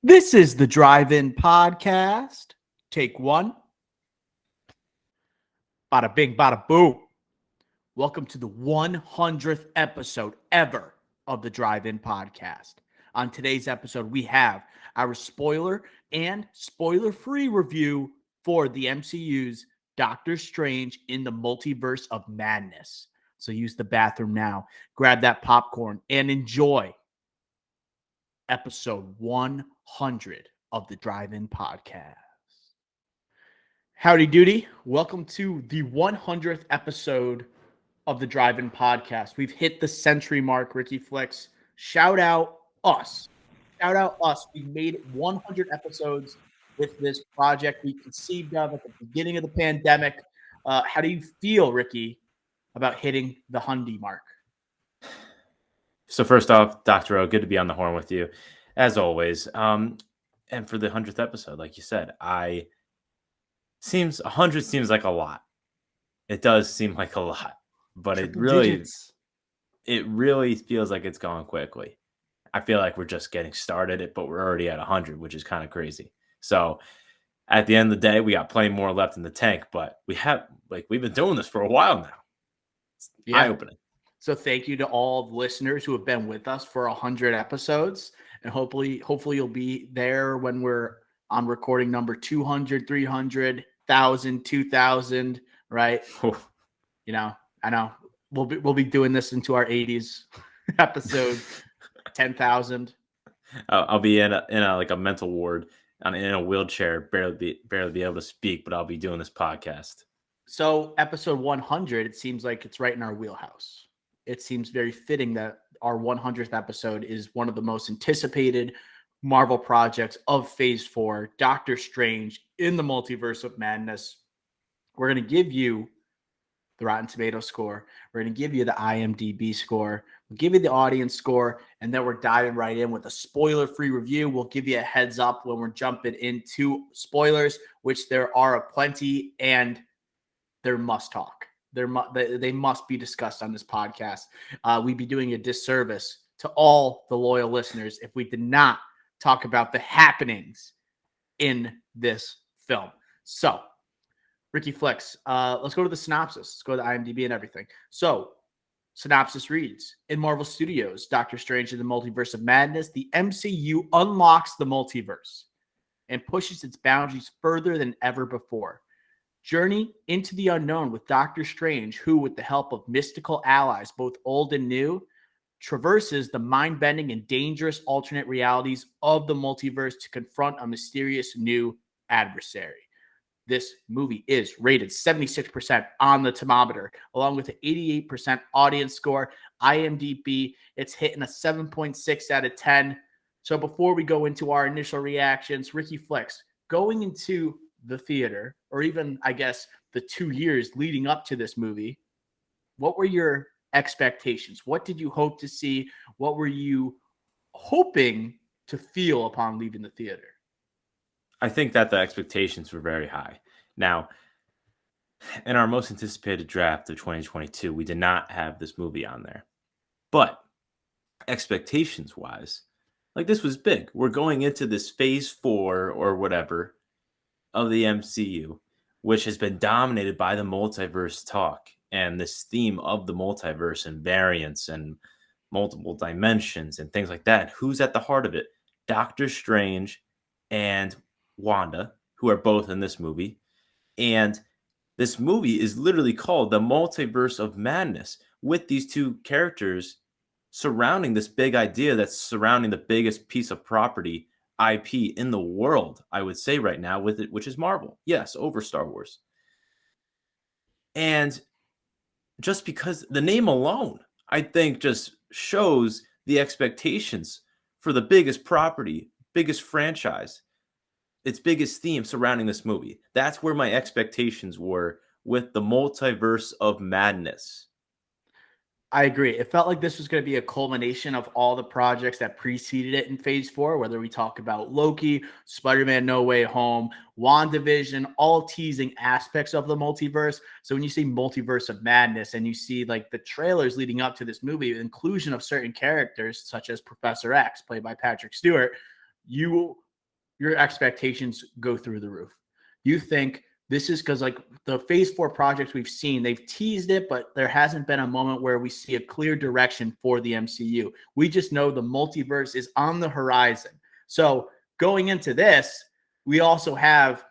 This is the Drive-In Podcast. Take one. Bada bing, bada boom. Welcome to the 100th episode ever of the Drive-In Podcast. On today's episode, we have our spoiler and spoiler-free review for the MCU's Doctor Strange in the Multiverse of Madness. So use the bathroom now, grab that popcorn, and enjoy episode 100 of the Drive-In Podcast. Howdy doody. Welcome to the 100th episode of the Drive-In Podcast. We've hit the century mark, Ricky Flicks. Shout out us. Shout out us. We've made 100 episodes with this project we conceived of at the beginning of the pandemic. How do you feel, Ricky, about hitting the Hundy mark? So first off, Dr. O, good to be on the horn with you, as always. And for the 100th episode, like you said, 100 seems like a lot. It does seem like a lot, but it really feels like it's going quickly. I feel like we're just getting started, but we're already at 100, which is kind of crazy. So at the end of the day, we got plenty more left in the tank, but we've been doing this for a while now. It's eye-opening. So thank you to all the listeners who have been with us for 100 episodes. And hopefully you'll be there when we're on recording number 200, 300, 1,000, 2,000, right? You know, I know we'll be doing this into our 80s episode 10,000. I'll be in a mental ward in a wheelchair, barely be able to speak, but I'll be doing this podcast. So episode 100, it seems like it's right in our wheelhouse. It seems very fitting that our 100th episode is one of the most anticipated Marvel projects of Phase 4, Doctor Strange in the Multiverse of Madness. We're going to give you the Rotten Tomatoes score. We're going to give you the IMDb score. We'll give you the audience score, and then we're diving right in with a spoiler-free review. We'll give you a heads up when we're jumping into spoilers, which there are plenty, and they're must talk. They must be discussed on this podcast. We'd be doing a disservice to all the loyal listeners if we did not talk about the happenings in this film. So, Ricky Flicks, let's go to the synopsis. Let's go to the IMDb and everything. So, synopsis reads, in Marvel Studios, Doctor Strange in the Multiverse of Madness, the MCU unlocks the multiverse and pushes its boundaries further than ever before. Journey into the unknown with Doctor Strange, who, with the help of mystical allies, both old and new, traverses the mind-bending and dangerous alternate realities of the multiverse to confront a mysterious new adversary. This movie is rated 76% on the thermometer, along with an 88% audience score. IMDb, it's hitting a 7.6 out of 10. So before we go into our initial reactions, Ricky Flicks, going into the theater, or even, I guess, the 2 years leading up to this movie, what were your expectations? What did you hope to see? What were you hoping to feel upon leaving the theater? I think that the expectations were very high. Now, in our most anticipated draft of 2022, we did not have this movie on there. But expectations-wise, this was big. We're going into this Phase 4 or whatever of the MCU, which has been dominated by the multiverse talk and this theme of the multiverse and variants and multiple dimensions and things like that. Who's at the heart of it? Doctor Strange and Wanda, who are both in this movie. And this movie is literally called the Multiverse of Madness, with these two characters surrounding this big idea that's surrounding the biggest piece of property IP in the world, I would say right now, with it, which is Marvel. Yes, over Star Wars. And just because the name alone, I think, just shows the expectations for the biggest property, biggest franchise, its biggest theme surrounding this movie. That's where my expectations were with the Multiverse of Madness. I agree. It felt like this was going to be a culmination of all the projects that preceded it in Phase 4, whether we talk about Loki, Spider-Man No Way Home, WandaVision, all teasing aspects of the multiverse. So when you see Multiverse of Madness and you see the trailers leading up to this movie, the inclusion of certain characters such as Professor X, played by Patrick Stewart, you your expectations go through the roof. You think this is because like the phase 4 projects we've seen, they've teased it, but there hasn't been a moment where we see a clear direction for the MCU. We just know the multiverse is on the horizon. So going into this, we also have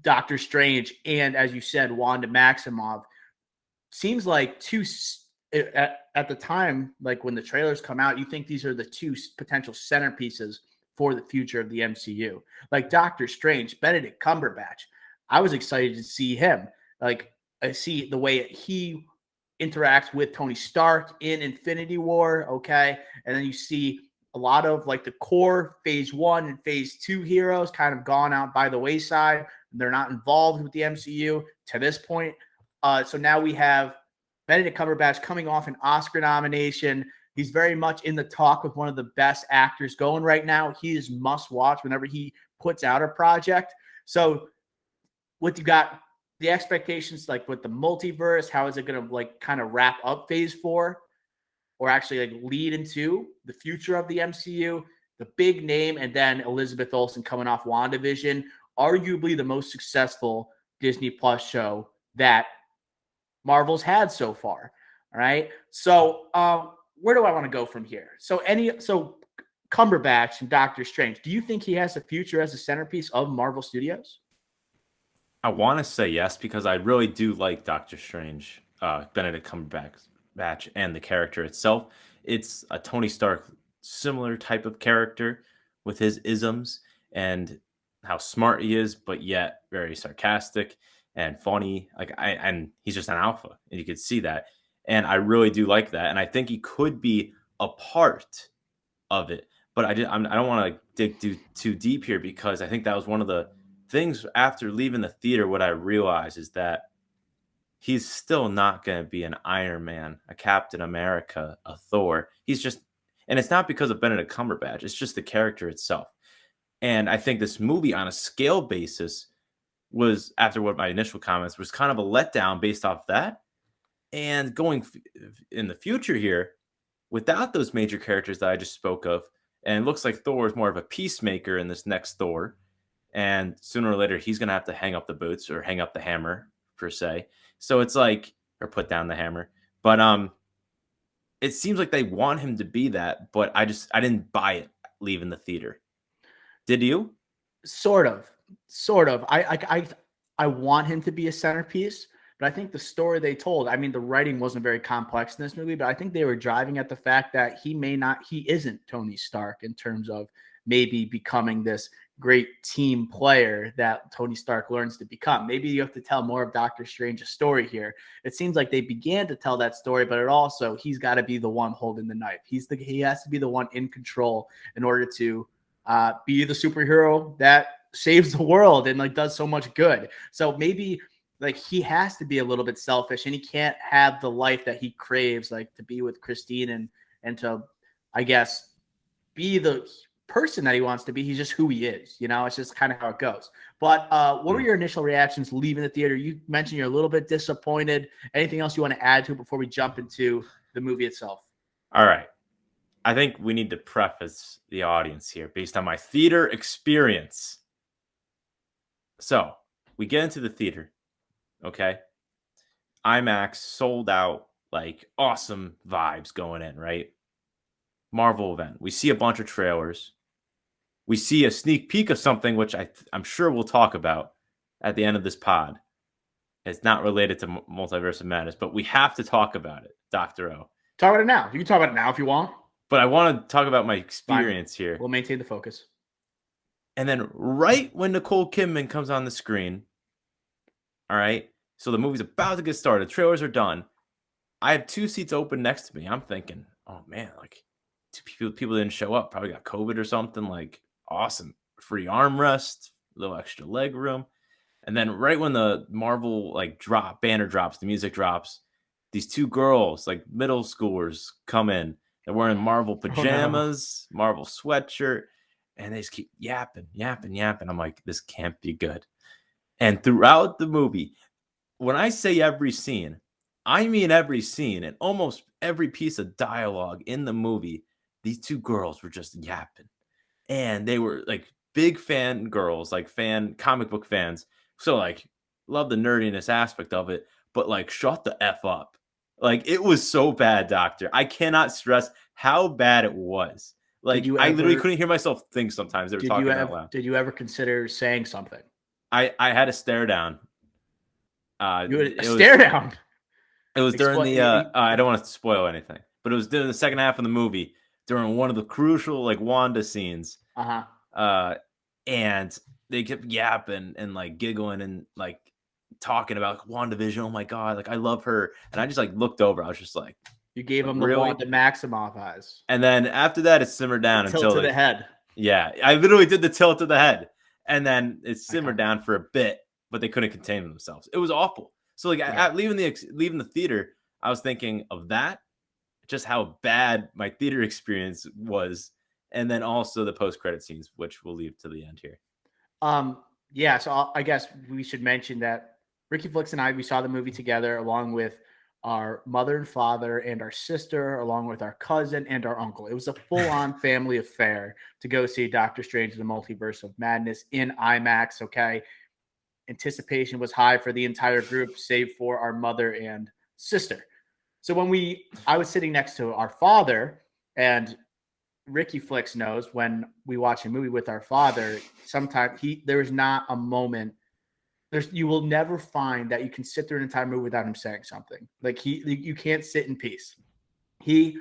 Doctor Strange and, as you said, Wanda Maximoff. Seems like at the time, like when the trailers come out, you think these are the two potential centerpieces for the future of the MCU. Like Doctor Strange, Benedict Cumberbatch. I was excited to see him. Like I see the way he interacts with Tony Stark in Infinity War, okay? And then you see a lot of like the core phase 1 and phase 2 heroes kind of gone out by the wayside. They're not involved with the MCU to this point. So now we have Benedict Cumberbatch coming off an Oscar nomination. He's very much in the talk with one of the best actors going right now. He is must watch whenever he puts out a project. So what you got, the expectations like with the multiverse, how is it going to like kind of wrap up phase 4 or actually like lead into the future of the MCU, the big name, and then Elizabeth Olsen coming off WandaVision, arguably the most successful Disney Plus show that Marvel's had so far. All right. So where do I want to go from here? So Cumberbatch and Doctor Strange, do you think he has a future as a centerpiece of Marvel Studios? I want to say yes because I really do like Doctor Strange, Benedict Cumberbatch, and the character itself. It's a Tony Stark similar type of character with his isms and how smart he is, but yet very sarcastic and funny. And he's just an alpha, and you could see that. And I really do like that, and I think he could be a part of it. But I don't want to dig too deep here because I think that was one of the things after leaving the theater. What I realized is that he's still not going to be an Iron Man, a Captain America, a Thor. He's just, and it's not because of Benedict Cumberbatch. It's just the character itself. And I think this movie on a scale basis was, after what my initial comments, was kind of a letdown based off that. And going in the future here, without those major characters that I just spoke of, and it looks like Thor is more of a peacemaker in this next Thor. And sooner or later, he's going to have to hang up the boots or hang up the hammer, per se. So it's like, or put down the hammer. But it seems like they want him to be that, but I didn't buy it leaving the theater. Did you? Sort of. I want him to be a centerpiece, but I think the story they told, I mean, the writing wasn't very complex in this movie, but I think they were driving at the fact that he isn't Tony Stark in terms of maybe becoming this great team player that Tony Stark learns to become. Maybe you have to tell more of Doctor Strange's story here. It seems like they began to tell that story, but he's got to be the one holding the knife. He has to be the one in control in order to be the superhero that saves the world and like does so much good. So maybe like he has to be a little bit selfish and he can't have the life that he craves, like to be with Christine and to, I guess, be the person that he wants to be. He's just who he is, it's just kind of how it goes. But what were your initial reactions leaving the theater? You mentioned you're a little bit disappointed. Anything else you want to add to it before we jump into the movie itself? All right. I think we need to preface the audience here based on my theater experience. So we get into the theater, okay? IMAX sold out, like awesome vibes going in, right? Marvel event. We see a bunch of trailers. We see a sneak peek of something, which I'm sure we'll talk about at the end of this pod. It's not related to Multiverse of Madness, but we have to talk about it, Dr. O. Talk about it now. You can talk about it now if you want. But I want to talk about my experience here. We'll maintain the focus. And then right when Nicole Kidman comes on the screen, all right, so the movie's about to get started. The trailers are done. I have 2 seats open next to me. I'm thinking, oh, man, like 2 people didn't show up. Probably got COVID or something. Like, awesome. Free armrest, a little extra leg room. And then right when the Marvel banner drops, the music drops, these 2 girls, like middle schoolers, come in. They're wearing Marvel pajamas, Marvel sweatshirt, and they just keep yapping. I'm like, this can't be good. And throughout the movie, when I say every scene, I mean every scene, and almost every piece of dialogue in the movie, these 2 girls were just yapping. And they were like big fan girls, like fan comic book fans. So like love the nerdiness aspect of it, but like shut the F up. Like it was so bad, Doctor. I cannot stress how bad it was. Did Like you I literally ever couldn't hear myself think sometimes. They were talking out loud. did you ever consider saying something? I had a stare down. You had a It was stare down. it was during the Explain. I don't want to spoil anything, but it was during the second half of the movie during one of the crucial like Wanda scenes. Uh-huh. Uh and they kept yapping and like giggling and like talking about like, WandaVision. Oh my god, like I love her. And I just like looked over. I was just like You gave him the really? Wanda Maximoff eyes. And then after that, it simmered The down tilt until to the like head. yeah, I literally did the tilt of the head, and then it simmered Okay. down for a bit, but they couldn't contain themselves. It was awful. So like Right. at leaving the theater, I was thinking of that, just how bad my theater experience was, and then also the post credit scenes, which we'll leave to the end here. Yeah, so I guess we should mention that Ricky Flicks and I, we saw the movie together along with our mother and father and our sister, along with our cousin and our uncle. It was a full-on family affair to go see Doctor Strange in the Multiverse of Madness in IMAX, okay? Anticipation was high for the entire group, save for our mother and sister. So I was sitting next to our father, and Ricky Flicks knows when we watch a movie with our father, sometimes there is not a moment. You will never find that you can sit through an entire movie without him saying something. Like you can't sit in peace. He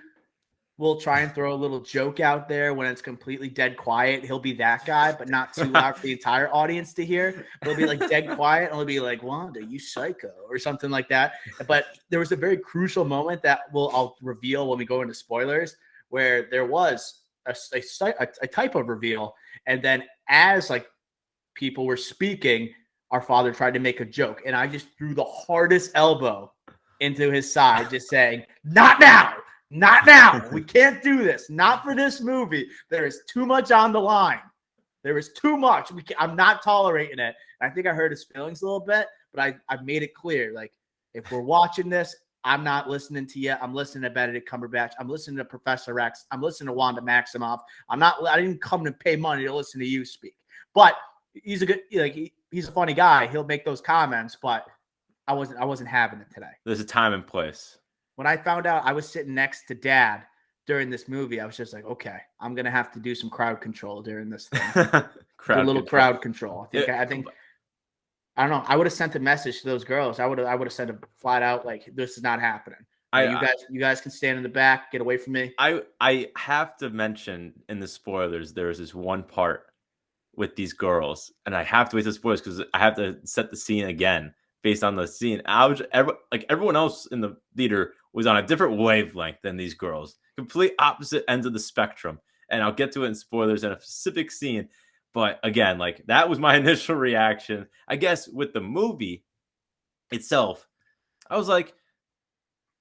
will try and throw a little joke out there when it's completely dead quiet. He'll be that guy, but not too loud for the entire audience to hear. He'll be like dead quiet, and he'll be like, "Wanda, you psycho," or something like that. But there was a very crucial moment that I'll reveal when we go into spoilers, where there was a type of reveal, and then as like people were speaking, our father tried to make a joke, and I just threw the hardest elbow into his side, just saying, "Not now." Not now. We can't do this. Not for this movie. There is too much on the line. There is too much. I'm not tolerating it. I think I hurt his feelings a little bit, but I've made it clear. Like, if we're watching this, I'm not listening to you. I'm listening to Benedict Cumberbatch. I'm listening to Professor X. I'm listening to Wanda Maximoff. I didn't come to pay money to listen to you speak. But he's he's a funny guy. He'll make those comments, but I wasn't having it today. There's a time and place. When I found out I was sitting next to Dad during this movie, I was just like, okay, I'm gonna have to do some crowd control during this thing. Crowd control. I think I don't know. I would have sent a message to those girls. I would have sent a flat out like, this is not happening. You guys can stand in the back, get away from me. I have to mention in the spoilers, there was this one part with these girls, and I have to wait to spoilers because I have to set the scene again based on the scene. Everyone else in the theater was on a different wavelength than these girls, complete opposite ends of the spectrum. And I'll get to it in spoilers in a specific scene. But again, like that was my initial reaction. I guess with the movie itself, I was like,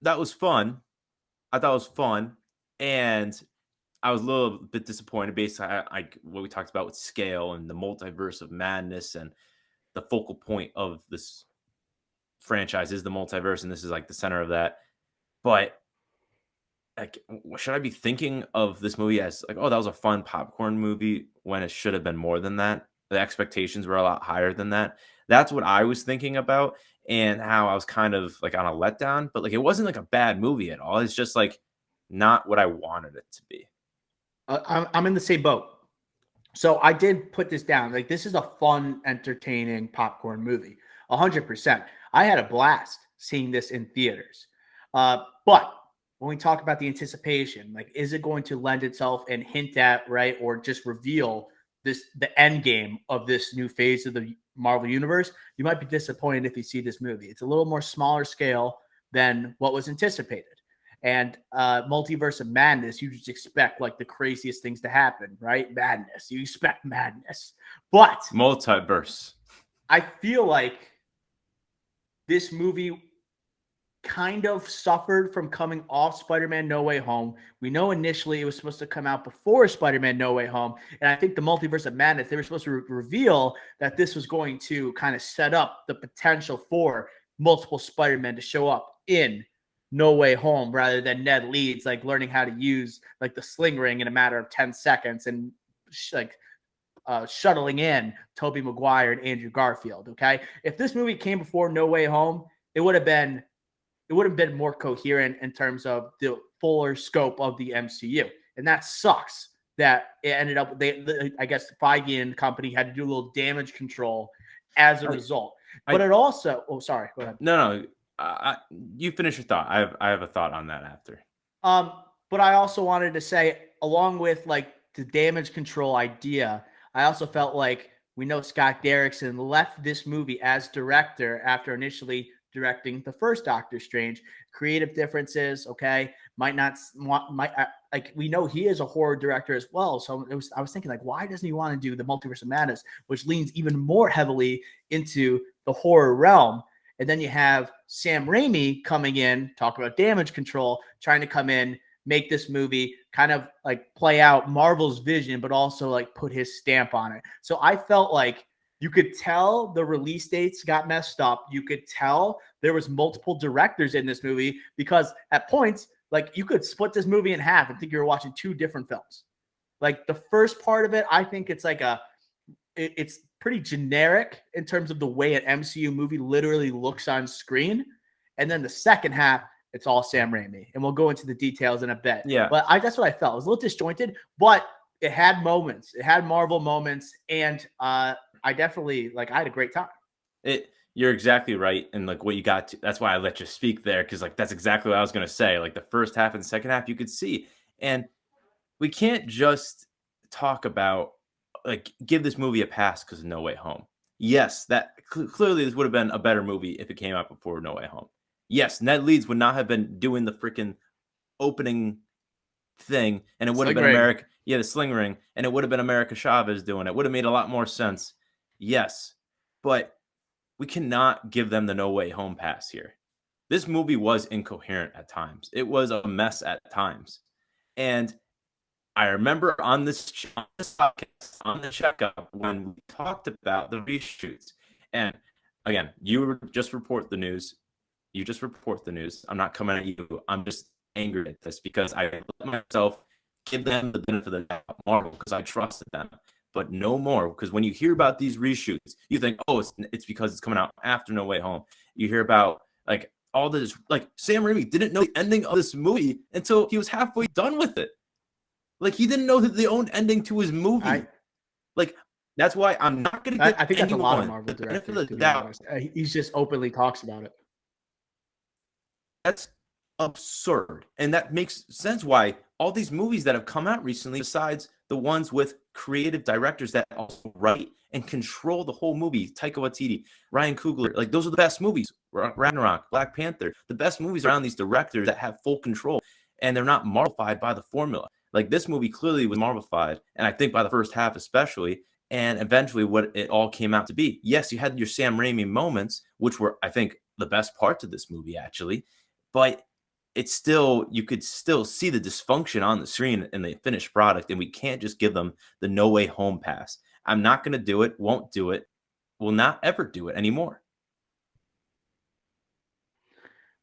that was fun. I thought it was fun. And I was a little bit disappointed based on like what we talked about with scale and the multiverse of madness, and the focal point of this franchise is the multiverse, and this is like the center of that. But like, should I be thinking of this movie as like, oh, that was a fun popcorn movie when it should have been more than that? The expectations were a lot higher than that. That's what I was thinking about, and how I was kind of like on a letdown. But like, it wasn't like a bad movie at all. It's just like not what I wanted it to be. I'm in the same boat. So I did put this down. Like, this is a fun, entertaining popcorn movie. 100%. I had a blast seeing this in theaters. But when we talk about the anticipation, like, is it going to lend itself and hint at, right, or just reveal the end game of this new phase of the Marvel Universe? You might be disappointed if you see this movie. It's a little more smaller scale than what was anticipated. And Multiverse of Madness, you just expect like the craziest things to happen, right? Madness. You expect madness. But Multiverse. I feel like this movie kind of suffered from coming off Spider-Man No Way Home. We know initially it was supposed to come out before Spider-Man No Way Home. And I think the Multiverse of Madness, they were supposed to reveal that this was going to kind of set up the potential for multiple Spider-Men to show up in No Way Home, rather than Ned Leeds like learning how to use like the sling ring in a matter of 10 seconds and like shuttling in Tobey Maguire and Andrew Garfield. Okay, if this movie came before No Way Home, it would have been more coherent in terms of the fuller scope of the MCU, and that sucks. That it ended up, I guess Feige and company had to do a little damage control as a result. But it also, sorry, go ahead. No, you finish your thought. I have a thought on that after. But I also wanted to say, along with like the damage control idea, I also felt like we know Scott Derrickson left this movie as director after initially directing the first Doctor Strange. Creative differences, okay, might like we know he is a horror director as well. So I was thinking like, why doesn't he want to do the Multiverse of Madness, which leans even more heavily into the horror realm? And then you have Sam Raimi coming in, talk about damage control, trying to come in, make this movie kind of like play out Marvel's vision, but also like put his stamp on it. So I felt like you could tell the release dates got messed up. You could tell there was multiple directors in this movie because at points, like you could split this movie in half and think you were watching two different films. Like the first part of it, I think it's like it's pretty generic in terms of the way an MCU movie literally looks on screen. And then the second half, it's all Sam Raimi. And we'll go into the details in a bit. Yeah. But that's what I felt. It was a little disjointed, but it had moments. It had Marvel moments. And I definitely, like, I had a great time. You're exactly right. And like what you got to, that's why I let you speak there. Cause like, that's exactly what I was going to say. Like the first half and the second half you could see, and we can't just talk about like, give this movie a pass because of No Way Home. Yes. That clearly this would have been a better movie if it came out before No Way Home. Yes. Ned Leeds would not have been doing the freaking opening thing. And it would have been America. Yeah. The sling ring. And it would have been America Chavez doing it. Would have made a lot more sense. Yes. But we cannot give them the No Way Home pass here. This movie was incoherent at times. It was a mess at times. And I remember on this podcast, on the checkup, when we talked about the reshoots. And again, you just report the news. You just report the news. I'm not coming at you. I'm just angry at this because I let myself give them the benefit of the doubt, Marvel, because I trusted them. But no more, because when you hear about these reshoots, you think, oh, it's because it's coming out after No Way Home. You hear about like all this, like Sam Raimi didn't know the ending of this movie until he was halfway done with it. Like he didn't know that the own ending to his movie. Like that's why I'm not going to get. I think that's a lot of Marvel directors. To be honest. He just openly talks about it. That's absurd, and that makes sense why all these movies that have come out recently, besides the ones with creative directors that also write and control the whole movie, Taika Waititi, Ryan Coogler, like those are the best movies. Ragnarok, Black Panther, the best movies around these directors that have full control, and they're not Marvelified by the formula. Like this movie clearly was Marvelified, and I think by the first half especially, and eventually what it all came out to be. Yes, you had your Sam Raimi moments, which were, I think, the best parts of this movie, actually, but it's still, you could still see the dysfunction on the screen in the finished product, and we can't just give them the No Way Home pass. I'm not going to do it, won't do it, will not ever do it anymore.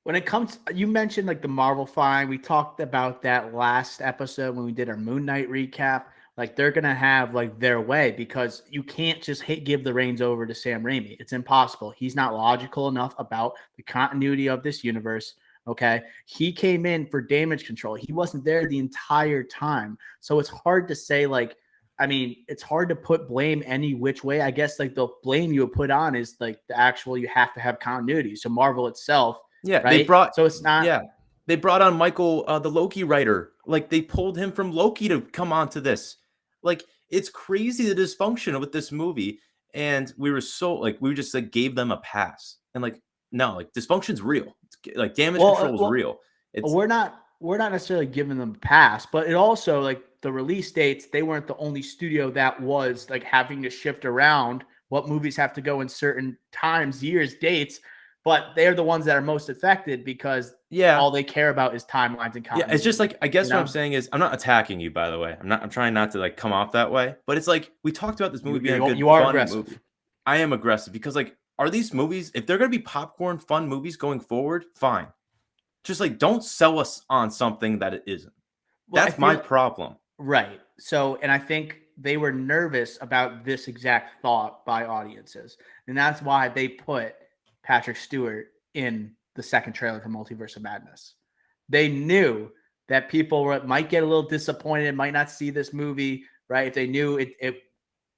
When it comes, you mentioned like the Marvel fine. We talked about that last episode when we did our Moon Knight recap. Like they're going to have like their way because you can't just give the reins over to Sam Raimi. It's impossible. He's not logical enough about the continuity of this universe. Okay. He came in for damage control. He wasn't there the entire time. So it's hard to say like, I mean, it's hard to put blame any which way. I guess like the blame you would put on is like the actual, you have to have continuity. So Marvel itself. Yeah. Right? So it's not. Yeah. They brought on Michael, the Loki writer. Like they pulled him from Loki to come on to this. Like it's crazy the dysfunction with this movie. And we were so like, we just like gave them a pass and like, no, like dysfunction's real. Like damage control is real. We're not necessarily giving them a pass, but it also like the release dates, they weren't the only studio that was like having to shift around what movies have to go in certain times, years, dates, but they're the ones that are most affected because all they care about is timelines and continuity. Yeah, it's just like, I guess what I'm saying is, I'm not attacking you, by the way. I'm trying not to like come off that way, but it's like, we talked about this movie being a good, fun aggressive. movie. I am aggressive because like, are these movies, if they're going to be popcorn fun movies going forward, fine. Just like, don't sell us on something that it isn't. Well, that's my problem. Right. So, and I think they were nervous about this exact thought by audiences. And that's why they put Patrick Stewart in the second trailer for Multiverse of Madness. They knew that people might get a little disappointed, might not see this movie, right? If they knew it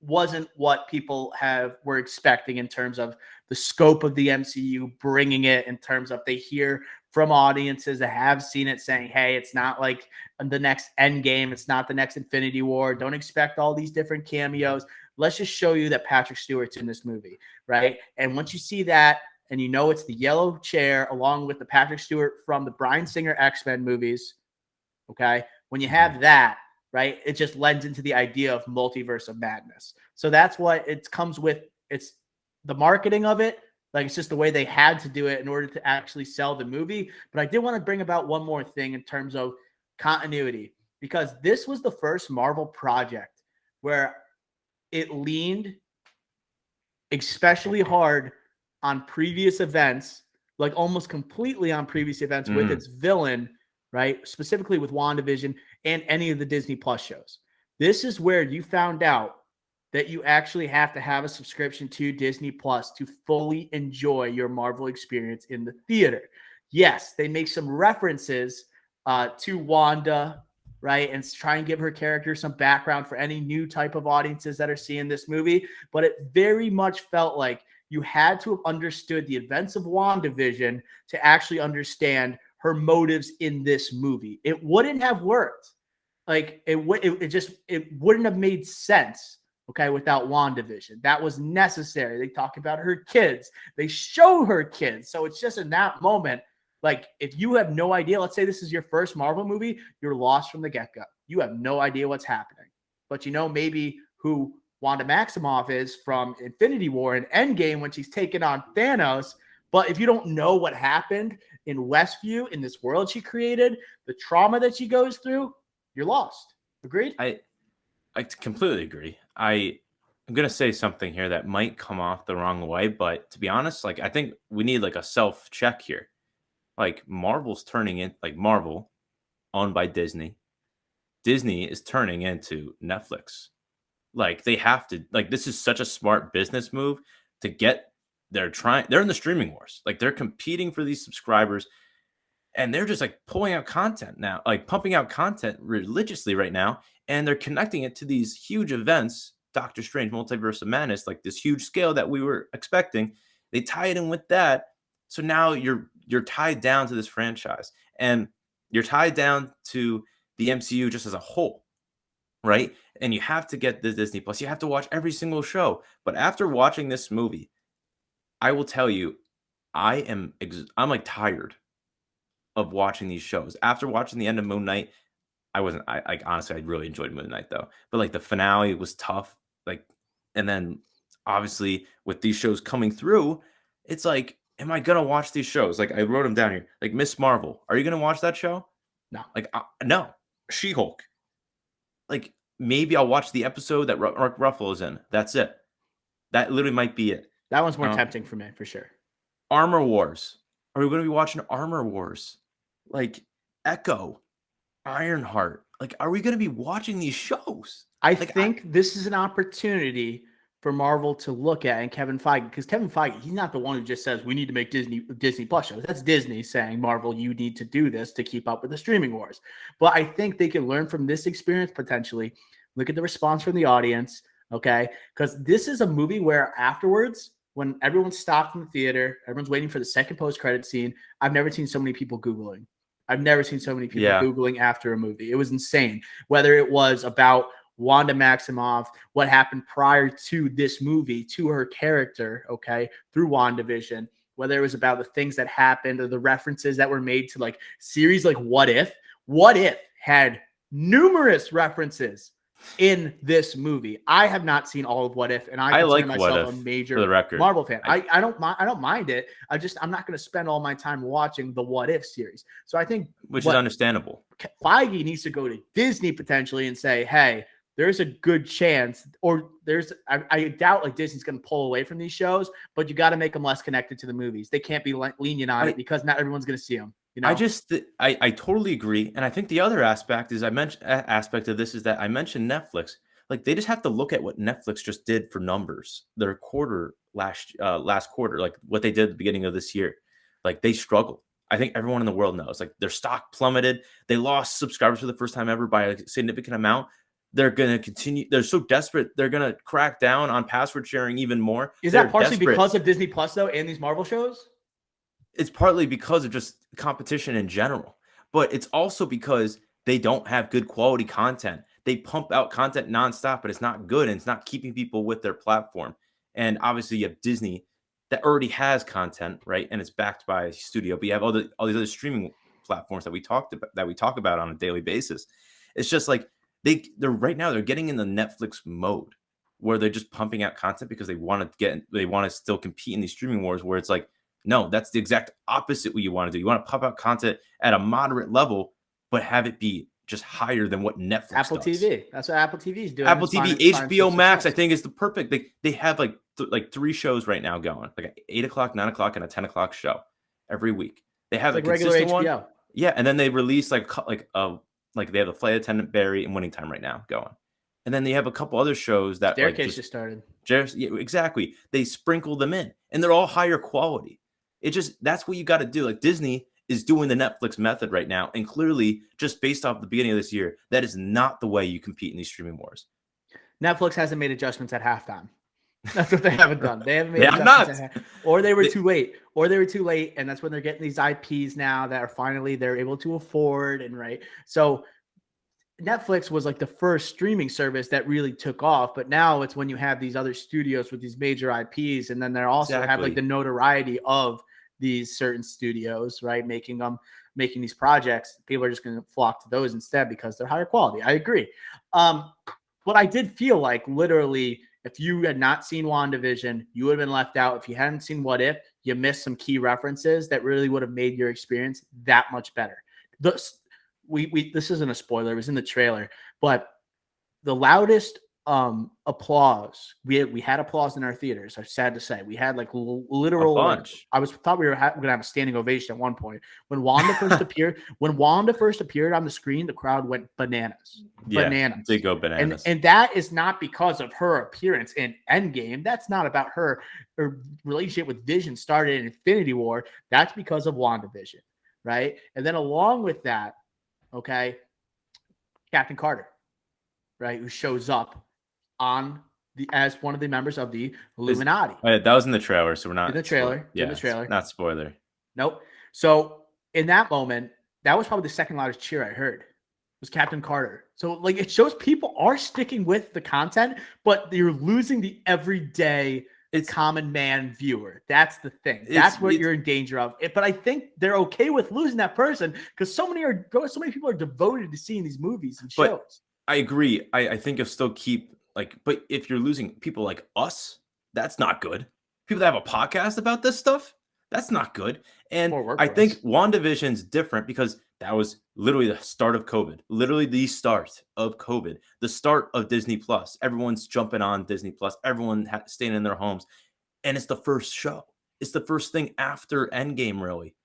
wasn't what people were expecting in terms of the scope of the MCU, bringing it in terms of they hear from audiences that have seen it saying, hey, it's not like the next Endgame. It's not the next Infinity War. Don't expect all these different cameos. Let's just show you that Patrick Stewart's in this movie, right? And once you see that, and you know it's the yellow chair along with the Patrick Stewart from the Bryan Singer X-Men movies, okay? When you have that, right, it just lends into the idea of Multiverse of Madness. So that's what it comes with. It's the marketing of it. Like, it's just the way they had to do it in order to actually sell the movie. But I did want to bring about one more thing in terms of continuity, because this was the first Marvel project where it leaned especially hard on previous events, like almost completely on previous events with its villain, right? Specifically with WandaVision and any of the Disney Plus shows. This is where you found out that you actually have to have a subscription to Disney Plus to fully enjoy your Marvel experience in the theater. Yes, they make some references to Wanda, right? And try and give her character some background for any new type of audiences that are seeing this movie. But it very much felt like you had to have understood the events of WandaVision to actually understand her motives in this movie. It wouldn't have worked. Like, it wouldn't have made sense, okay, without WandaVision. That was necessary. They talk about her kids. They show her kids. So it's just in that moment, like, if you have no idea, let's say this is your first Marvel movie, you're lost from the get-go. You have no idea what's happening. But you know maybe who Wanda Maximoff is from Infinity War and Endgame when she's taking on Thanos. But if you don't know what happened in Westview, in this world she created, the trauma that she goes through, you're lost. Agreed? I completely agree. I'm going to say something here that might come off the wrong way, but to be honest, like, I think we need like a self-check here. Like, Marvel's turning in, like, Marvel, owned by Disney. Disney is turning into Netflix. Like, they have to, like, this is such a smart business move to get, they're in the streaming wars. Like, they're competing for these subscribers, and they're just like pulling out content now, like pumping out content religiously right now. And they're connecting it to these huge events, Doctor Strange, Multiverse of Madness, like this huge scale that we were expecting. They tie it in with that. So now you're tied down to this franchise, and you're tied down to the MCU just as a whole, right? And you have to get the Disney Plus. You have to watch every single show. But after watching this movie, I will tell you, I'm like tired of watching these shows. After watching the end of Moon Knight, honestly, I really enjoyed Moon Knight though. But like, the finale was tough. Like, and then obviously with these shows coming through, it's like, am I gonna watch these shows? Like, I wrote them down here. Like, Miss Marvel, are you gonna watch that show? No. Like, no. She-Hulk. Like, maybe I'll watch the episode that Mark Ruffalo is in. That's it. That literally might be it. That one's more tempting for me, for sure. Armor Wars. Are we going to be watching Armor Wars? Like, Echo, Ironheart. Like, are we going to be watching these shows? I think this is an opportunity for Marvel to look at, and Kevin Feige, because Kevin Feige, he's not the one who just says we need to make Disney Plus shows. That's Disney saying, Marvel, you need to do this to keep up with the streaming wars. But I think they can learn from this experience potentially. Look at the response from the audience, okay? Because this is a movie where afterwards, when everyone's stopped in the theater, everyone's waiting for the second post-credit scene, I've never seen so many people Googling. I've never seen so many people Googling after a movie. It was insane. Whether it was about Wanda Maximoff, what happened prior to this movie, to her character, okay, through WandaVision, whether it was about the things that happened or the references that were made to like series like What If. What If had numerous references in this movie. I have not seen all of What If, and I consider myself a major Marvel fan. I don't mind it. I'm not going to spend all my time watching the What If series. So I think, which is understandable, Feige needs to go to Disney potentially and say, hey, there's a good chance, or I doubt like Disney's going to pull away from these shows, but you got to make them less connected to the movies. They can't be lenient on it because not everyone's going to see them. You know? I totally agree. And I think the other aspect of this is that I mentioned Netflix. Like they just have to look at what Netflix just did for numbers. Their quarter last quarter, like what they did at the beginning of this year. Like they struggled. I think everyone in the world knows. Like their stock plummeted. They lost subscribers for the first time ever by a significant amount. They're going to continue. They're so desperate. They're going to crack down on password sharing even more. Is They're that partially desperate. because of Disney Plus though, and these Marvel shows? It's partly because of just competition in general, but it's also because they don't have good quality content. They pump out content nonstop, but it's not good and it's not keeping people with their platform. And obviously, you have Disney that already has content, right? And it's backed by a studio. But you have all these other streaming platforms that we talk about on a daily basis. It's just like they're right now they're getting in the Netflix mode where they're just pumping out content because they want to still compete in these streaming wars. Where it's like, no, that's the exact opposite what you want to do. You want to pump out content at a moderate level, but have it be just higher than what Netflix Apple does. TV. That's what Apple TV is doing. Apple TV, HBO Max, I think is the perfect. They have like 3 shows right now going, like an 8 o'clock, 9 o'clock, and a 10 o'clock show every week. They have like a regular consistent HBO. one, yeah, and then they release like they have the Flight Attendant Barry and Winning Time right now going, and then they have a couple other shows that Staircase just started. Yeah, exactly. They sprinkle them in, and they're all higher quality. That's what you got to do. Like Disney is doing the Netflix method right now. And clearly, just based off the beginning of this year, that is not the way you compete in these streaming wars. Netflix hasn't made adjustments at halftime. That's what they haven't done. They haven't made adjustments or they were too late. And that's when they're getting these IPs now that are finally they're able to afford. And right. So Netflix was like the first streaming service that really took off. But now it's when you have these other studios with these major IPs, and then they also have like the notoriety of these certain studios, right? Making these projects, people are just going to flock to those instead because they're higher quality. I agree. But I did feel like literally, if you had not seen WandaVision, you would have been left out. If you hadn't seen What If, you missed some key references that really would have made your experience that much better. This isn't a spoiler. It was in the trailer, but the loudest applause. We had applause in our theaters. I'm sad to say we had like literal bunch. I thought we were going to have a standing ovation at one point when Wanda first appeared. When Wanda first appeared on the screen, the crowd went bananas. Bananas. They go bananas. And that is not because of her appearance in Endgame. That's not about her relationship with Vision started in Infinity War. That's because of WandaVision, right? And then along with that, okay, Captain Carter, right, who shows up as one of the members of the Illuminati. That was in the trailer, so we're not in the trailer. Yeah, in the trailer, not spoiler. Nope. So in that moment, that was probably the second loudest cheer I heard. Was Captain Carter. So like it shows people are sticking with the content, but you're losing the everyday common man viewer. That's the thing. That's what you're in danger of. But I think they're okay with losing that person because so many people are devoted to seeing these movies and shows. But I agree. I think you'll still keep but if you're losing people like us, that's not good. People that have a podcast about this stuff, that's not good. And I think WandaVision's different because that was literally the start of COVID. Literally the start of COVID. The start of Disney Plus. Everyone's jumping on Disney Plus. Everyone staying in their homes. And it's the first show. It's the first thing after Endgame, really.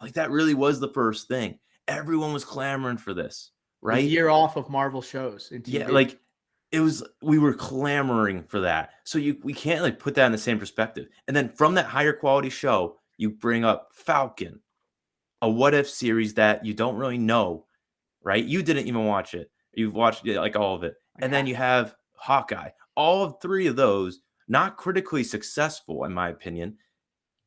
Like that really was the first thing. Everyone was clamoring for this, right? A year off of Marvel shows. Yeah, like we were clamoring for that. So we can't like put that in the same perspective. And then from that higher quality show, you bring up Falcon, a What If series that you don't really know, right? You didn't even watch it. You've watched like all of it. And then you have Hawkeye. All 3 of those, not critically successful, in my opinion,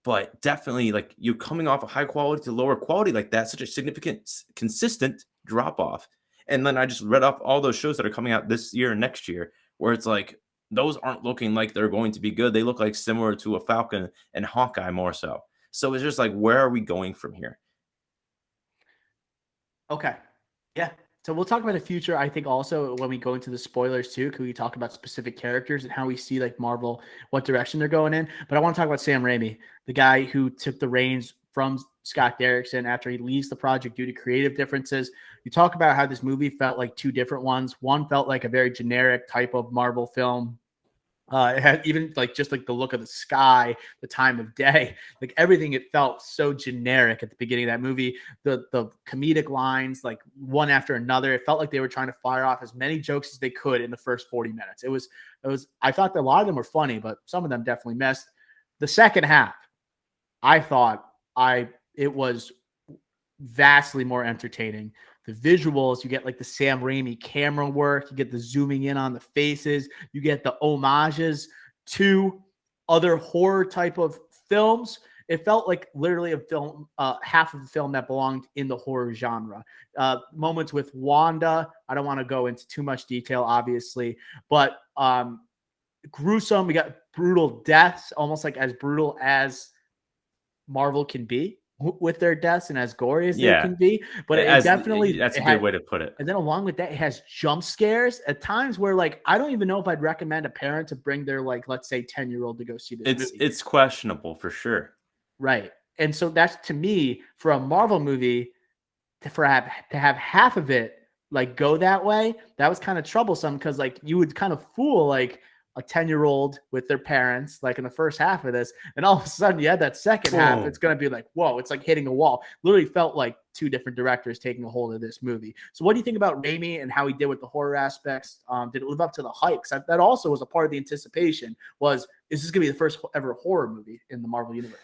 but definitely like you're coming off a high quality to lower quality like that, such a significant, consistent drop off. And then I just read off all those shows that are coming out this year and next year, where it's like those aren't looking like they're going to be good. They look like similar to a Falcon and Hawkeye more so. So it's just like, where are we going from here? Okay. Yeah. So we'll talk about the future. I think also when we go into the spoilers too, can we talk about specific characters and how we see like Marvel, what direction they're going in. But I want to talk about Sam Raimi, the guy who took the reins from Scott Derrickson after he leaves the project due to creative differences. You talk about how this movie felt like 2 different ones. One felt like a very generic type of Marvel film, It had even like just like the look of the sky, the time of day, like everything. It felt so generic at the beginning of that movie. The comedic lines, like one after another, it felt like they were trying to fire off as many jokes as they could in the first 40 minutes. It was. I thought that a lot of them were funny, but some of them definitely missed. The second half, I thought I it was vastly more entertaining. The visuals, you get like the Sam Raimi camera work, you get the zooming in on the faces, you get the homages to other horror type of films. It felt like literally a film, half of the film that belonged in the horror genre. Moments with Wanda, I don't want to go into too much detail, obviously, but gruesome. We got brutal deaths, almost like as brutal as Marvel can be with their deaths and as gory as they Yeah, can be. But it as definitely that's it a good had, way to put it. and then along with that, it has jump scares at times where like I don't even know if I'd recommend a parent to bring their like let's say 10-year-old to go see this movie. It's questionable for sure. Right. And so that's to me for a Marvel movie to have half of it like go that way, that was kind of troublesome because like you would kind of fool like a 10-year-old with their parents like in the first half of this, and all of a sudden you had that second half, Boom. it's going to be like, whoa, it's like hitting a wall. Literally felt like two different directors taking a hold of this movie. So what do you think about Raimi and how he did with the horror aspects? Did it live up to the hype? That also was a part of the anticipation, was is this going to be the first ever horror movie in the Marvel universe?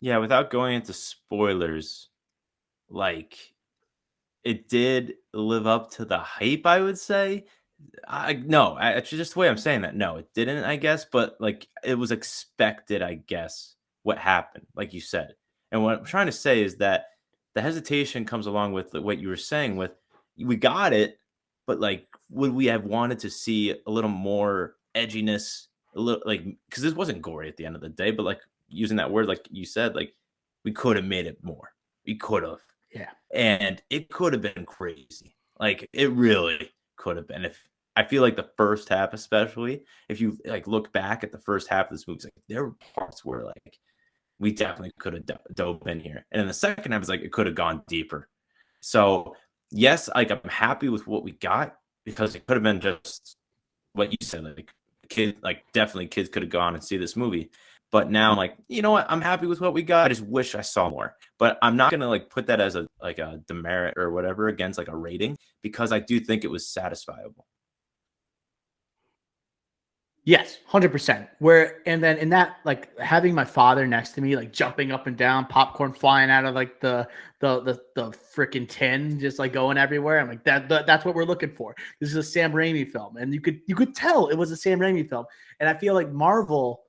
Yeah, without going into spoilers, like it did live up to the hype, I would say. No, actually, just the way I'm saying that, no, it didn't, I guess, but like it was expected, I guess, what happened, like you said. And what I'm trying to say is that the hesitation comes along with what you were saying with we got it, but like would we have wanted to see a little more edginess, a little like because this wasn't gory at the end of the day, but like using that word, like you said, like we could have made it more. We could have. Yeah. And it could have been crazy. Like it really could have been. If I feel like the first half, especially if you like look back at the first half of this movie, like there were parts where like we definitely could have dove in here, and in the second half, it's like it could have gone deeper. So yes, like I'm happy with what we got because it could have been just what you said, like kid, like definitely kids could have gone and see this movie. But now I'm like, you know what? I'm happy with what we got. I just wish I saw more. But I'm not gonna like put that as a like a demerit or whatever against like a rating because I do think it was satisfiable. Yes, 100%. Where and then in that like having my father next to me, like jumping up and down, popcorn flying out of like the freaking tin, just like going everywhere. I'm like that's what we're looking for. This is a Sam Raimi film, and you could tell it was a Sam Raimi film. And I feel like Marvel,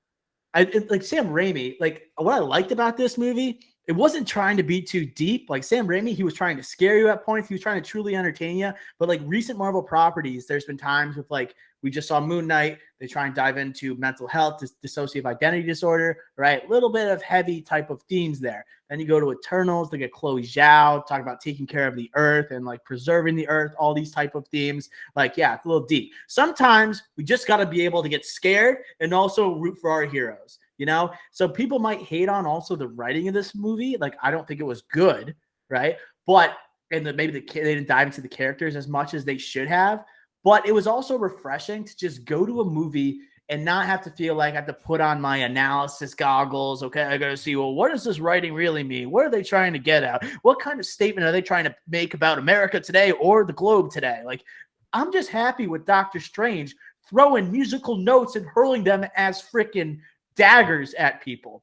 like Sam Raimi, like what I liked about this movie, it wasn't trying to be too deep. Like Sam Raimi, he was trying to scare you at points. He was trying to truly entertain you. But like recent Marvel properties, there's been times with like we just saw Moon Knight. They try and dive into mental health, dissociative identity disorder, right? A little bit of heavy type of themes there. Then you go to Eternals, they get Chloe Zhao, talk about taking care of the earth and like preserving the earth, all these type of themes. Like, yeah, it's a little deep. Sometimes we just got to be able to get scared and also root for our heroes, you know? So people might hate on also the writing of this movie. Like, I don't think it was good, right? But, and maybe they didn't dive into the characters as much as they should have. But it was also refreshing to just go to a movie and not have to feel like I have to put on my analysis goggles. Okay, I got to see, well, what does this writing really mean? What are they trying to get at? What kind of statement are they trying to make about America today or the globe today? Like, I'm just happy with Doctor Strange throwing musical notes and hurling them as freaking daggers at people.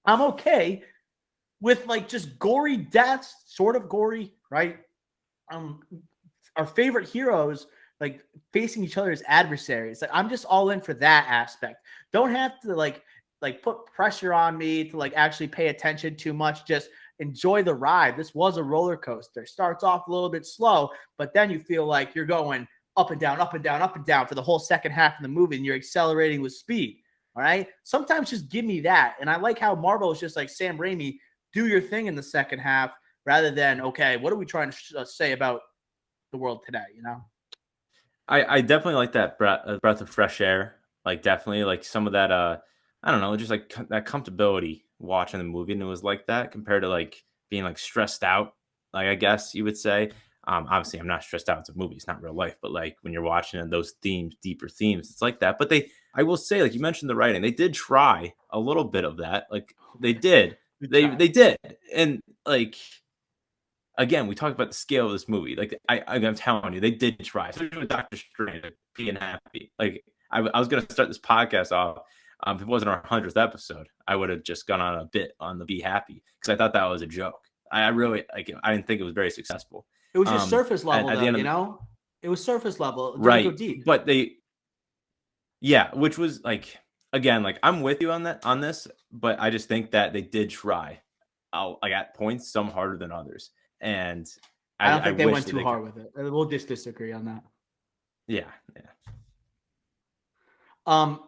I'm okay with like just gory deaths, sort of gory, right? Um, our favorite heroes like facing each other as adversaries. Like I'm just all in for that aspect. Don't have to like put pressure on me to like actually pay attention too much. Just enjoy the ride. This was a roller coaster. Starts off a little bit slow, but then you feel like you're going up and down, up and down, up and down for the whole second half of the movie, and you're accelerating with speed. All right. Sometimes just give me that. And I like how Marvel is just like Sam Raimi, do your thing in the second half rather than, okay, what are we trying to say about the world today, you know? I definitely like that breath of fresh air. Like definitely like some of that I don't know, just like that comfortability watching the movie, and it was like that compared to like being like stressed out, like I guess you would say. Obviously I'm not stressed out. It's a movie, it's not real life, but like when you're watching those themes, deeper themes, it's like that. But they I will say, like you mentioned the writing, they did try a little bit of that. Like they did. They did. And like again, we talked about the scale of this movie. Like I'm telling you, they did try. Especially with Doctor Strange, like, being happy. Like I was gonna start this podcast off. If it wasn't our 100th episode, I would have just gone on a bit on the be happy because I thought that was a joke. I really like it. I didn't think it was very successful. It was just surface level, at though. the end You of know, it was surface level. It didn't go right, deep. but yeah, which was like again, like I'm with you on this, but I just think that they did try. Like at points, some harder than others, and I don't think they wish went that too they hard could. with it. We'll just disagree on that. Yeah.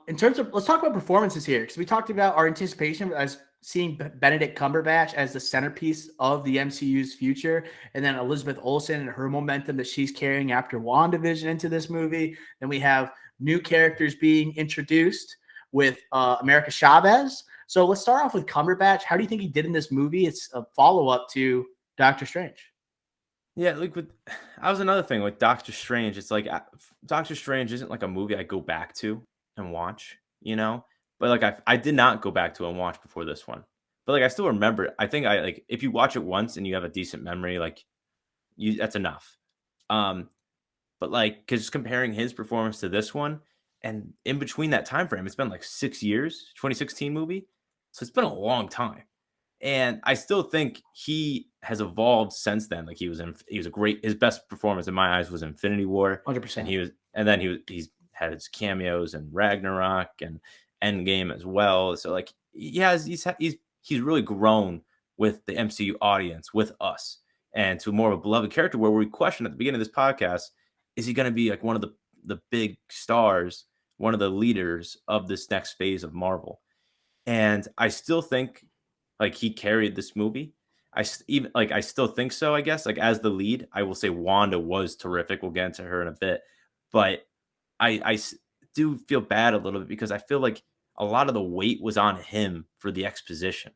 In terms of, let's talk about performances here, because we talked about our anticipation as seeing Benedict Cumberbatch as the centerpiece of the MCU's future, and then Elizabeth Olsen and her momentum that she's carrying after WandaVision into this movie. Then we have new characters being introduced with America Chavez. So let's start off with Cumberbatch. How do you think he did in this movie? It's a follow-up to Doctor Strange. Yeah, like with that was another thing with Doctor Strange. It's like Doctor Strange isn't like a movie I go back to and watch, you know. But like I did not go back to and watch before this one. But like I still remember. I think I like if you watch it once and you have a decent memory, like you that's enough. Um, but like because comparing his performance to this one, and in between that time frame, it's been like 6 years. 2016 movie, so it's been a long time. And I still think he has evolved since then. Like he was a great his best performance in my eyes was Infinity War. 100%. And then he's had his cameos in Ragnarok and Endgame as well. So like he's really grown with the MCU audience, with us, and to more of a beloved character where we questioned at the beginning of this podcast, is he going to be like one of the big stars, one of the leaders of this next phase of Marvel? And I still think like he carried this movie. I still think so. I guess like as the lead, I will say Wanda was terrific. We'll get into her in a bit, but do feel bad a little bit because I feel like a lot of the weight was on him for the exposition.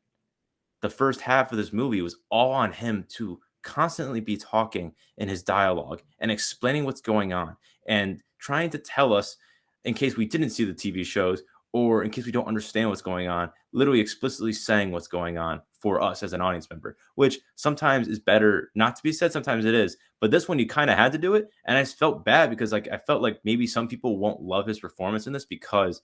The first half of this movie was all on him to constantly be talking in his dialogue and explaining what's going on and trying to tell us in case we didn't see the TV shows or in case we don't understand what's going on, literally explicitly saying what's going on for us as an audience member, which sometimes is better not to be said. Sometimes it is. But this one, you kind of had to do it. And I felt bad because like I felt like maybe some people won't love his performance in this because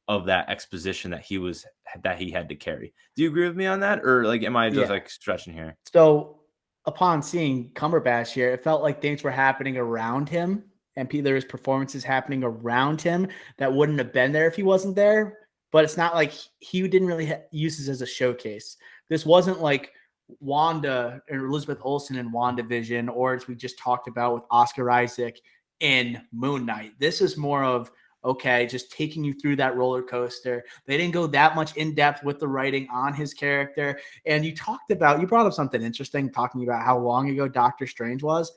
of that exposition that he had to carry. Do you agree with me on that? Or like, am I just like stretching here? So upon seeing Cumberbatch here, it felt like things were happening around him and there was performances happening around him that wouldn't have been there if he wasn't there. But it's not like he didn't really use this as a showcase. This wasn't like Wanda or Elizabeth Olsen in WandaVision, or as we just talked about with Oscar Isaac in Moon Knight. This is more of, okay, just taking you through that roller coaster. They didn't go that much in depth with the writing on his character. And you brought up something interesting, talking about how long ago Doctor Strange was.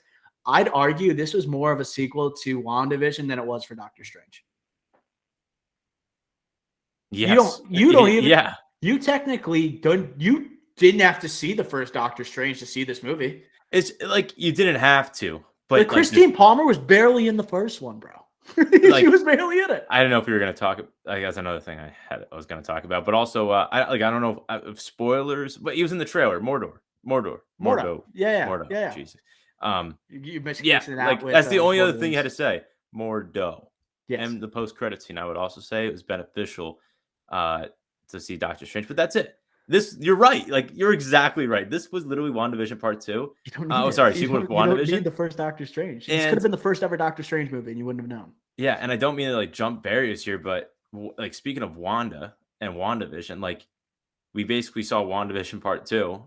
I'd argue this was more of a sequel to WandaVision than it was for Doctor Strange. Yes. You technically didn't have to see the first Doctor Strange to see this movie. It's like you didn't have to, but like, Christine Palmer was barely in the first one, bro. Like, she was barely in it. I don't know if we were going to talk. I guess another thing I was going to talk about, but also I don't know if spoilers, but he was in the trailer. Mordo. Yeah. Jesus. You missed yeah, it out like with, that's the only Lord other thing you had to say. Mordo. Yes. And the post-credit scene, I would also say it was beneficial to see Doctor Strange, but that's it. You're right. Like you're exactly right. This was literally WandaVision Part 2. Sequel with WandaVision. You don't need the first Doctor Strange. This could have been the first ever Doctor Strange movie, and you wouldn't have known. Yeah, and I don't mean to like jump barriers here, but like speaking of Wanda and WandaVision, like we basically saw WandaVision Part 2,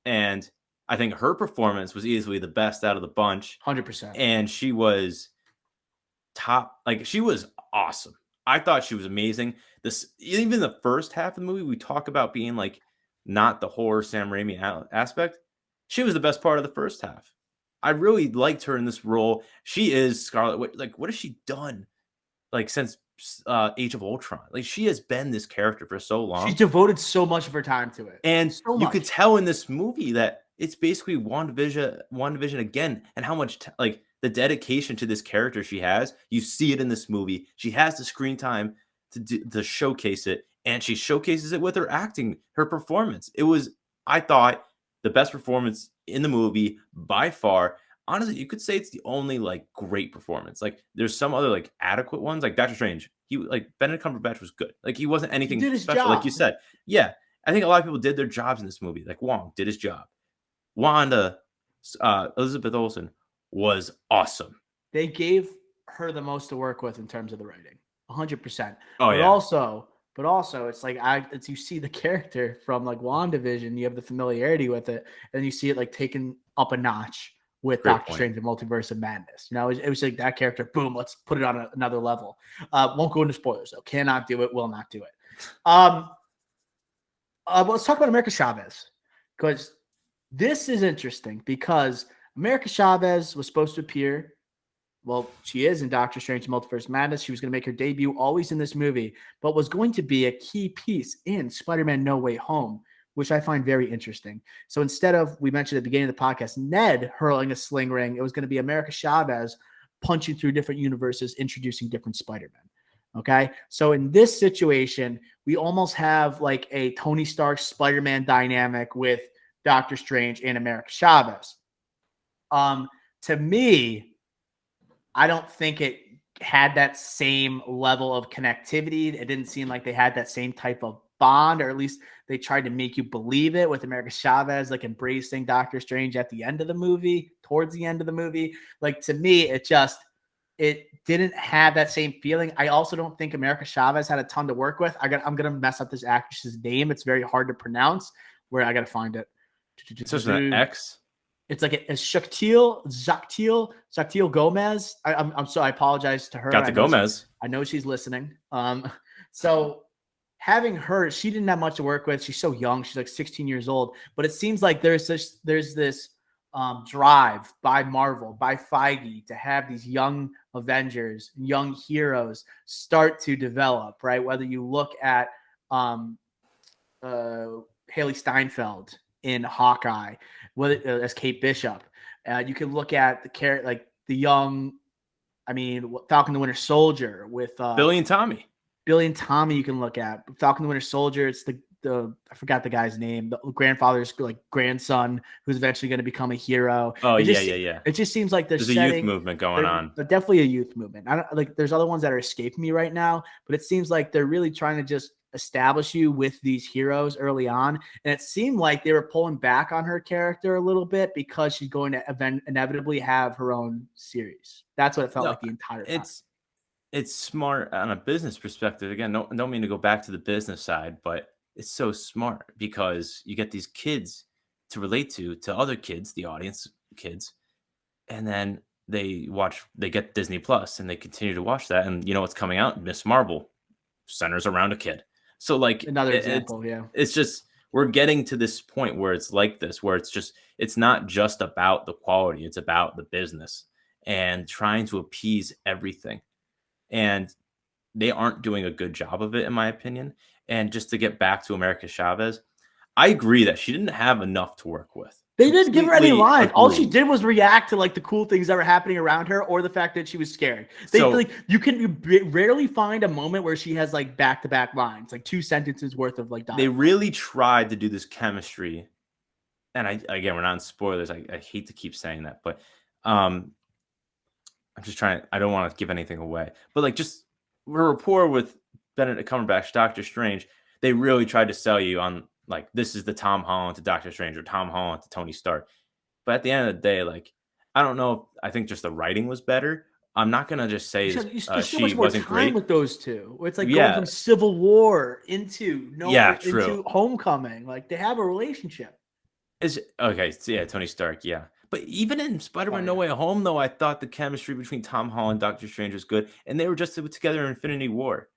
and I think her performance was easily the best out of the bunch. 100%. And she was top. Like she was awesome. I thought she was amazing. Even the first half of the movie, we talk about being like not the horror Sam Raimi aspect. She was the best part of the first half. I really liked her in this role. She is Scarlet. Like, what has she done? Like since Age of Ultron, like she has been this character for so long. She's devoted so much of her time to it, and you could tell in this movie that it's basically WandaVision again, and how much like the dedication to this character she has. You see it in this movie. She has the screen time to showcase it, and she showcases it with her acting, her performance. It was, I thought, the best performance in the movie by far. Honestly, you could say it's the only like great performance. Like there's some other like adequate ones, like Doctor Strange. He like Benedict Cumberbatch was good. Like he wasn't He anything did his special, like you job. said. Yeah, I think a lot of people did their jobs in this movie. Like Wong did his job. Wanda, Elizabeth Olsen was awesome. They gave her the most to work with in terms of the writing, 100%. Oh But yeah, also, it's like it's you see the character from like WandaVision, you have the familiarity with it, and you see it like taken up a notch with great Doctor point. Strange and Multiverse of Madness. It was like that character, boom, let's put it on another level. Won't go into spoilers though. Cannot do it. Will not do it. Let's talk about America Chavez, because this is interesting because America Chavez was supposed to appear. Well, she is in Doctor Strange Multiverse Madness. She was going to make her debut always in this movie, but was going to be a key piece in Spider-Man No Way Home, which I find very interesting. So instead of, we mentioned at the beginning of the podcast, Ned hurling a sling ring, it was going to be America Chavez punching through different universes, introducing different Spider-Man. Okay. So in this situation, we almost have like a Tony Stark Spider-Man dynamic with Doctor Strange and America Chavez. To me, I don't think it had that same level of connectivity. It didn't seem like they had that same type of bond, or at least they tried to make you believe it with America Chavez, like embracing Doctor Strange at the end of the movie, towards the end of the movie. Like to me, it didn't have that same feeling. I also don't think America Chavez had a ton to work with. I'm going to mess up this actress's name. It's very hard to pronounce. Where I got to find it. It's just an X. It's like a Shaktil Gomez. I'm sorry. I apologize to her. Got the Gomez. I know she's listening. So having her, she didn't have much to work with. She's so young. She's like 16 years old. But it seems like there's this drive by Marvel, by Feige, to have these young Avengers, young heroes start to develop. Right. Whether you look at Haley Steinfeld in Hawkeye, whether as Kate Bishop, you can look at the character like the young, Falcon the Winter Soldier with Billy and Tommy. You can look at Falcon the Winter Soldier. It's the I forgot the guy's name, the grandfather's like grandson who's eventually going to become a hero. Oh, yeah. It just seems like there's a youth movement going on. Definitely a youth movement. I don't like. There's other ones that are escaping me right now, but it seems like they're really trying to just establish you with these heroes early on. And it seemed like they were pulling back on her character a little bit because she's going to inevitably have her own series. That's what it felt like the entire time. It's smart on a business perspective. Again, don't mean to go back to the business side, but it's so smart because you get these kids to relate to other kids, the audience kids, and then they get Disney Plus and they continue to watch that. And you know what's coming out? Miss Marvel centers around a kid. So like another example, it's just, we're getting to this point where it's like this, where it's not just about the quality, it's about the business and trying to appease everything. And they aren't doing a good job of it, in my opinion. And just to get back to America Chavez, I agree that she didn't have enough to work with. They didn't give her any lines. All she did was react to like the cool things that were happening around her, or the fact that she was scared. You rarely find a moment where she has like back-to-back lines, like 2 sentences worth of like dialogue. They really tried to do this chemistry, and again, we're not in spoilers. I hate to keep saying that, but I'm just trying. I don't want to give anything away, but like just her rapport with Benedict Cumberbatch, Doctor Strange, they really tried to sell you on like, this is the Tom Holland to Doctor Strange or Tom Holland to Tony Stark. But at the end of the day, like, I don't know. I think just the writing was better. I'm not going to just say she wasn't great with those two. It's like going from Civil War into Homecoming. Like they have a relationship. Okay. So yeah, Tony Stark. Yeah. But even in Spider-Man No Way Home, though, I thought the chemistry between Tom Holland and Doctor Strange was good. And they were just together in Infinity War.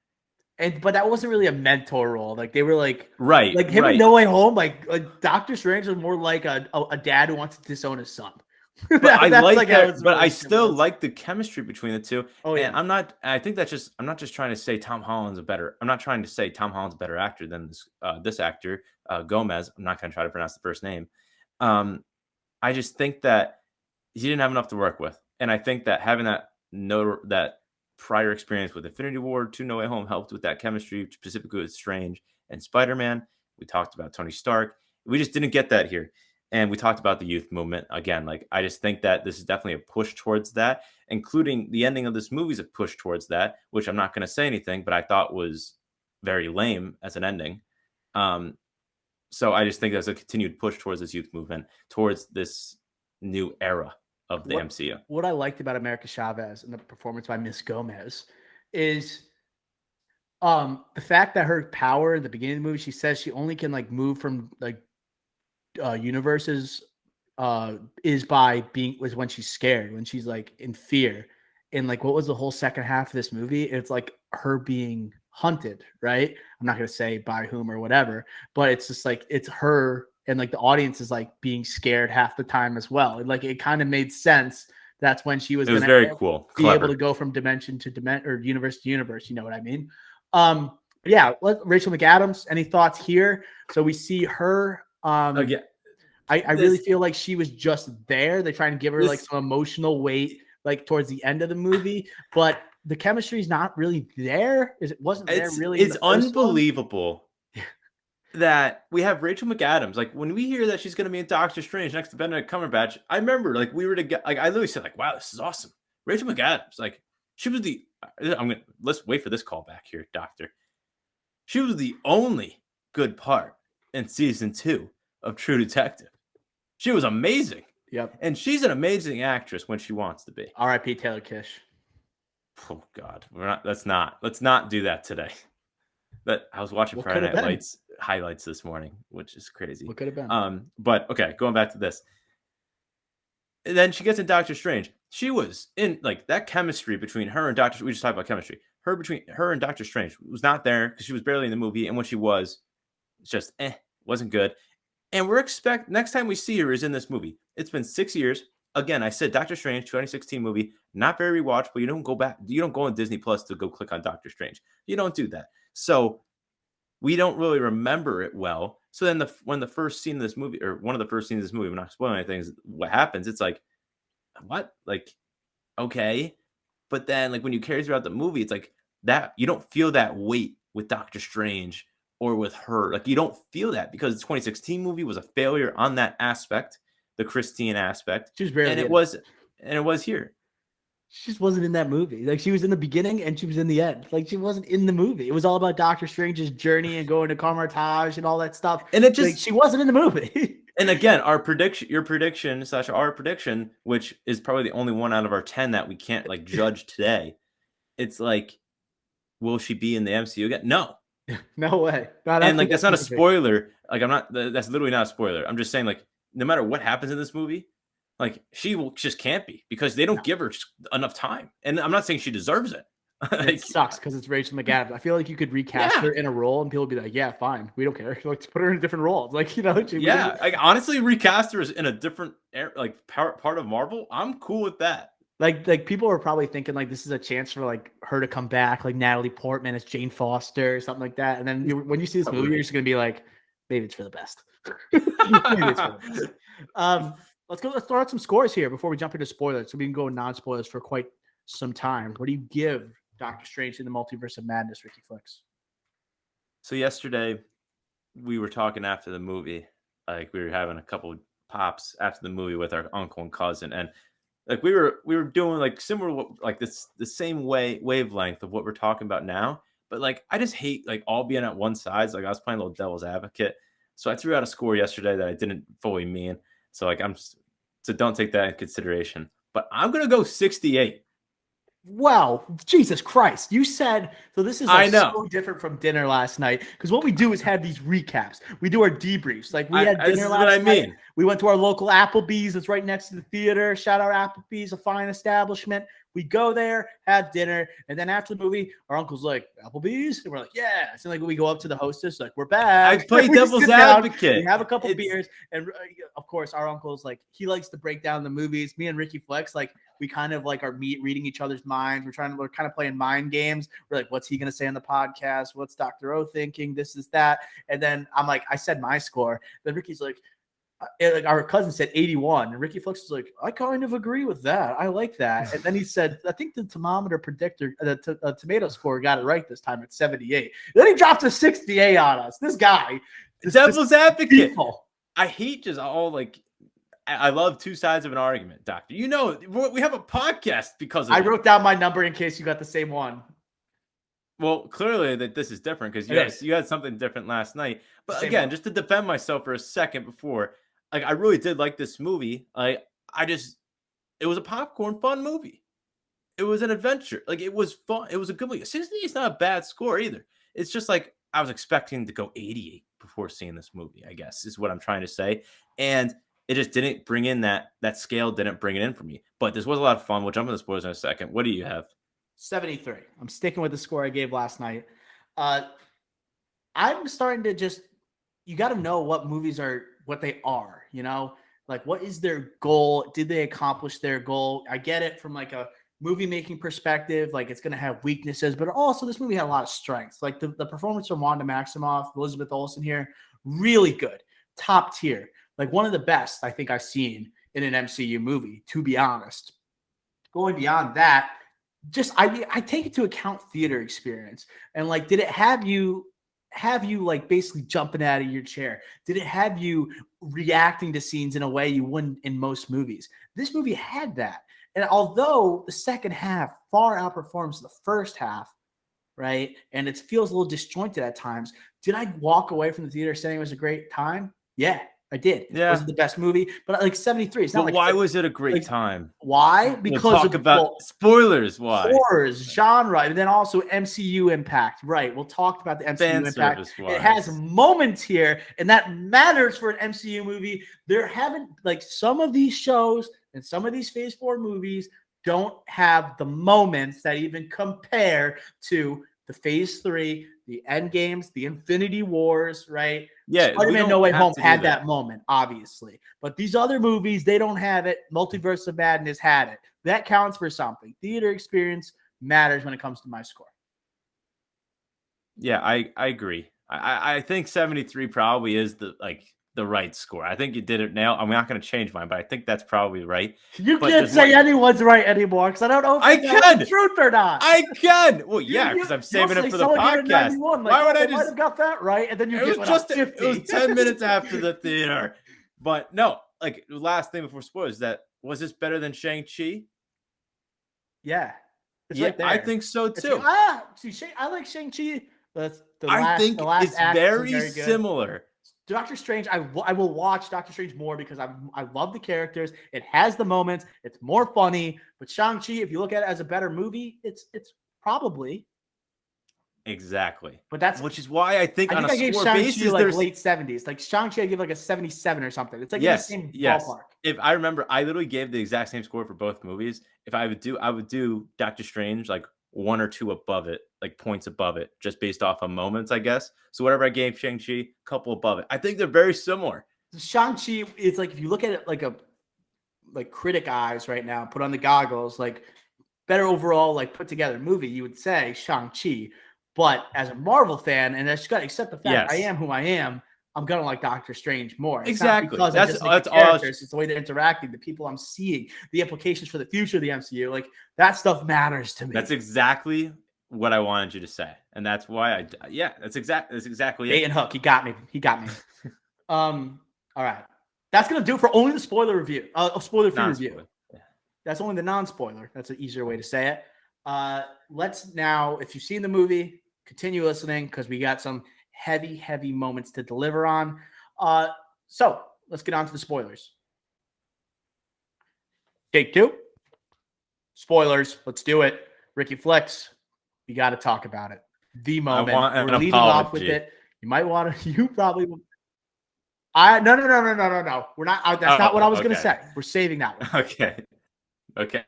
But that wasn't really a mentor role. Like they were like, right, like him in No Way Home. Like Doctor Strange was more like a dad who wants to disown his son. But I like that. But I still like the chemistry between the two. Oh, yeah. And I'm not just trying to say Tom Holland's a better actor than this actor, Gomez. I'm not going to try to pronounce the first name. I just think that he didn't have enough to work with, and I think that having that prior experience with Infinity War to No Way Home helped with that chemistry, specifically with Strange and Spider-Man. We talked about Tony Stark. We just didn't get that here. And we talked about the youth movement again. Like, I just think that this is definitely a push towards that, including the ending of this movie is a push towards that, which I'm not going to say anything, but I thought was very lame as an ending. So I just think there's a continued push towards this youth movement, towards this new era of the MCU. What I liked about America Chavez and the performance by Miss Gomez is the fact that her power in the beginning of the movie, she says she only can like move from like universes is when she's scared, when she's like in fear. And like, what was the whole second half of this movie? It's like her being hunted, right? I'm not going to say by whom or whatever, but it's just like, it's her. And like the audience is like being scared half the time as well. And like, it kind of made sense. That's when she was It was very cool. Be able to go from dimension to dimension or universe to universe. You know what I mean? Yeah. Rachel McAdams, any thoughts here? So we see her, Again, I really feel like she was just there. They try and give her like some emotional weight, like towards the end of the movie, but the chemistry is not really there. It's unbelievable that we have Rachel McAdams. Like, when we hear that she's going to be in Doctor Strange next to Benedict Cumberbatch, I remember like we were together. Like, I literally said like, "Wow, this is awesome." Rachel McAdams, like, she was let's wait for this call back here, Doctor. She was the only good part in season 2 of True Detective. She was amazing. Yep. And she's an amazing actress when she wants to be. R.I.P. Taylor Kish. Oh God, let's not do that today. But I was watching Friday Night Lights highlights this morning, which is crazy. What could have been? But okay, going back to this. And then she gets in Doctor Strange. She was in like that chemistry between her and Doctor. We just talked about chemistry. Between her and Doctor Strange was not there because she was barely in the movie, and when she was, it's just wasn't good. And we're next time we see her is in this movie. It's been 6 years. Again, I said Doctor Strange, 2016 movie, not very rewatchable. You don't go back. You don't go on Disney Plus to go click on Doctor Strange. You don't do that. So we don't really remember it well. So then when the first scene of this movie, or one of the first scenes of this movie, we're not spoiling anything, is what happens. It's like, what? Like, okay. But then like when you carry throughout the movie, it's like that you don't feel that weight with Doctor Strange or with her. Like, you don't feel that because the 2016 movie was a failure on that aspect, the Christine aspect. She was barely it was here. She just wasn't in that movie. Like, she was in the beginning and she was in the end. Like, she wasn't in the movie. It was all about Doctor Strange's journey and going to Carmartage and all that stuff. And it just like, she wasn't in the movie. And again, our prediction, which is probably the only one out of our 10 that we can't like judge today. It's like, will she be in the MCU again? No. No way. And like, that's not a spoiler. Like, that's literally not a spoiler. I'm just saying, like, no matter what happens in this movie, like, just can't be, because they don't give her enough time. And I'm not saying she deserves it. Like, it sucks because it's Rachel McAdams. I feel like you could recast her in a role and people would be like, yeah, fine. We don't care. Like, put her in a different role. Like, you know. Like, honestly, recast her in a different like part of Marvel. I'm cool with that. Like people are probably thinking like this is a chance for like her to come back, like Natalie Portman as Jane Foster or something like that. And then when you see this movie, you're just gonna be like, maybe it's for the best. Maybe it's for the best. Let's throw out some scores here before we jump into spoilers, so we can go non-spoilers for quite some time. What do you give Doctor Strange in the Multiverse of Madness, Ricky Flex? So yesterday we were talking after the movie, like we were having a couple pops after the movie with our uncle and cousin, and like we were doing like similar, like this the same wavelength of what we're talking about now. But like, I just hate like all being at one side. So, like, I was playing a little devil's advocate, so I threw out a score yesterday that I didn't fully mean. So like so don't take that in consideration. But I'm gonna go 68. Wow, Jesus Christ. You said, so this is like so different from dinner last night, because what we do is have these recaps. We do our debriefs. Like, we had dinner last night. We went to our local Applebee's that's right next to the theater. Shout out Applebee's, a fine establishment. We go there, have dinner, and then after the movie, our uncle's like, Applebee's? And we're like, yeah. So like, we go up to the hostess, like, we're back. I play devil's advocate. We have a couple beers, and of course, our uncle's like, he likes to break down the movies. Me and Ricky Flex, like, we kind of like are reading each other's minds. We're kind of playing mind games. We're like, what's he going to say on the podcast? What's Dr. O thinking? This is that. And then I'm like, I said my score. Then Ricky's like, like our cousin said 81, and Ricky Flex was like, I kind of agree with that. I like that. And then he said, I think the thermometer predictor, the tomato score got it right this time at 78. Then he dropped a 68 on us. This guy, Devil's advocate. People. I hate just all like. I love two sides of an argument, Doctor. You know, we have a podcast because of I wrote down my number in case you got the same one. Well, clearly that this is different because you had something different last night. But Same again, one. just to defend myself for a second before, like I really did like this movie. It was a popcorn fun movie. It was an adventure. Like it was fun. It was a good movie. 60 is not a bad score either. It's just like I was expecting to go 88 before seeing this movie, I guess is what I'm trying to say. And it just didn't bring in that scale didn't bring it in for me. But this was a lot of fun. We'll jump into the spoilers in a second. What do you have? 73. I'm sticking with the score I gave last night. I'm starting to you got to know what movies are, what they are, you know, like what is their goal? Did they accomplish their goal? I get it from like a movie making perspective, like it's going to have weaknesses, but also this movie had a lot of strengths. Like the performance from Wanda Maximoff, Elizabeth Olsen here, really good, top tier, like one of the best I think I've seen in an MCU movie, to be honest. Going beyond that, I take into account theater experience and like, did it have you like basically jumping out of your chair? Did it have you reacting to scenes in a way you wouldn't in most movies? This movie had that. And although the second half far outperforms the first half, right? And it feels a little disjointed at times. Did I walk away from the theater saying it was a great time? Yeah, I did. Yeah. Was it the best movie? But like 73, it's not like why was it a great time? Why? Because we'll talk about spoilers. Why? Horrors, genre, and then also MCU impact. Right. We'll talk about the MCU impact. It has moments here, and that matters for an MCU movie. There haven't, like, some of these shows and some of these Phase 4 movies don't have the moments that even compare to the Phase 3, the End Games, the Infinity Wars, right? Yeah, Spider-Man No Way Home had that moment, obviously. But these other movies, they don't have it. Multiverse of Madness had it. That counts for something. Theater experience matters when it comes to my score. Yeah, I agree. I think 73 probably is the right score. I think you did it now. I'm not going to change mine, but I think that's probably right. You can't say anyone's right anymore because I don't know if that's the truth or not. I can. Well, yeah, because I'm saving it for the podcast. Why would I just have got that right? And then you it was 10 minutes after the theater. But no, like the last thing before spoilers, was this better than Shang-Chi? Yeah. It's right there. I think so too. I like Shang-Chi. I think it's very similar. Doctor Strange, I will watch Doctor Strange more because I love the characters. It has the moments. It's more funny. But Shang-Chi, if you look at it as a better movie, it's probably. Exactly. But which is why I think on a score basis, like late 70s. Like Shang-Chi, I give like a 77 or something. It's like in the same ballpark. If I remember, I literally gave the exact same score for both movies. If I would do Doctor Strange like one or two above it, like points above it, just based off of moments, I guess. So whatever I gave Shang-Chi, a couple above it. I think they're very similar. Shang-Chi, it's like if you look at it like critic eyes right now, put on the goggles, like better overall, like put together movie, you would say Shang-Chi. But as a Marvel fan, and I just got to accept the fact I am who I am, I'm gonna like Doctor Strange more. It's exactly. Not because that's the characters. It's the way they're interacting, the people I'm seeing, the implications for the future of the MCU. Like that stuff matters to me. That's exactly what I wanted you to say, and that's why that's exactly Bait and hook. He got me. All right, that's gonna do it for only the spoiler review. Spoiler-free review. Yeah. That's only the non-spoiler. That's an easier way to say it. Let's now, if you've seen the movie, continue listening because we got some heavy moments to deliver on. So let's get on to the spoilers. Take 2. Spoilers. Let's do it. Ricky Flex, you got to talk about it. The moment. We're leading off with it. You might want to. You probably will. No. We're not. That's not what I was going to say. We're saving that one. Okay.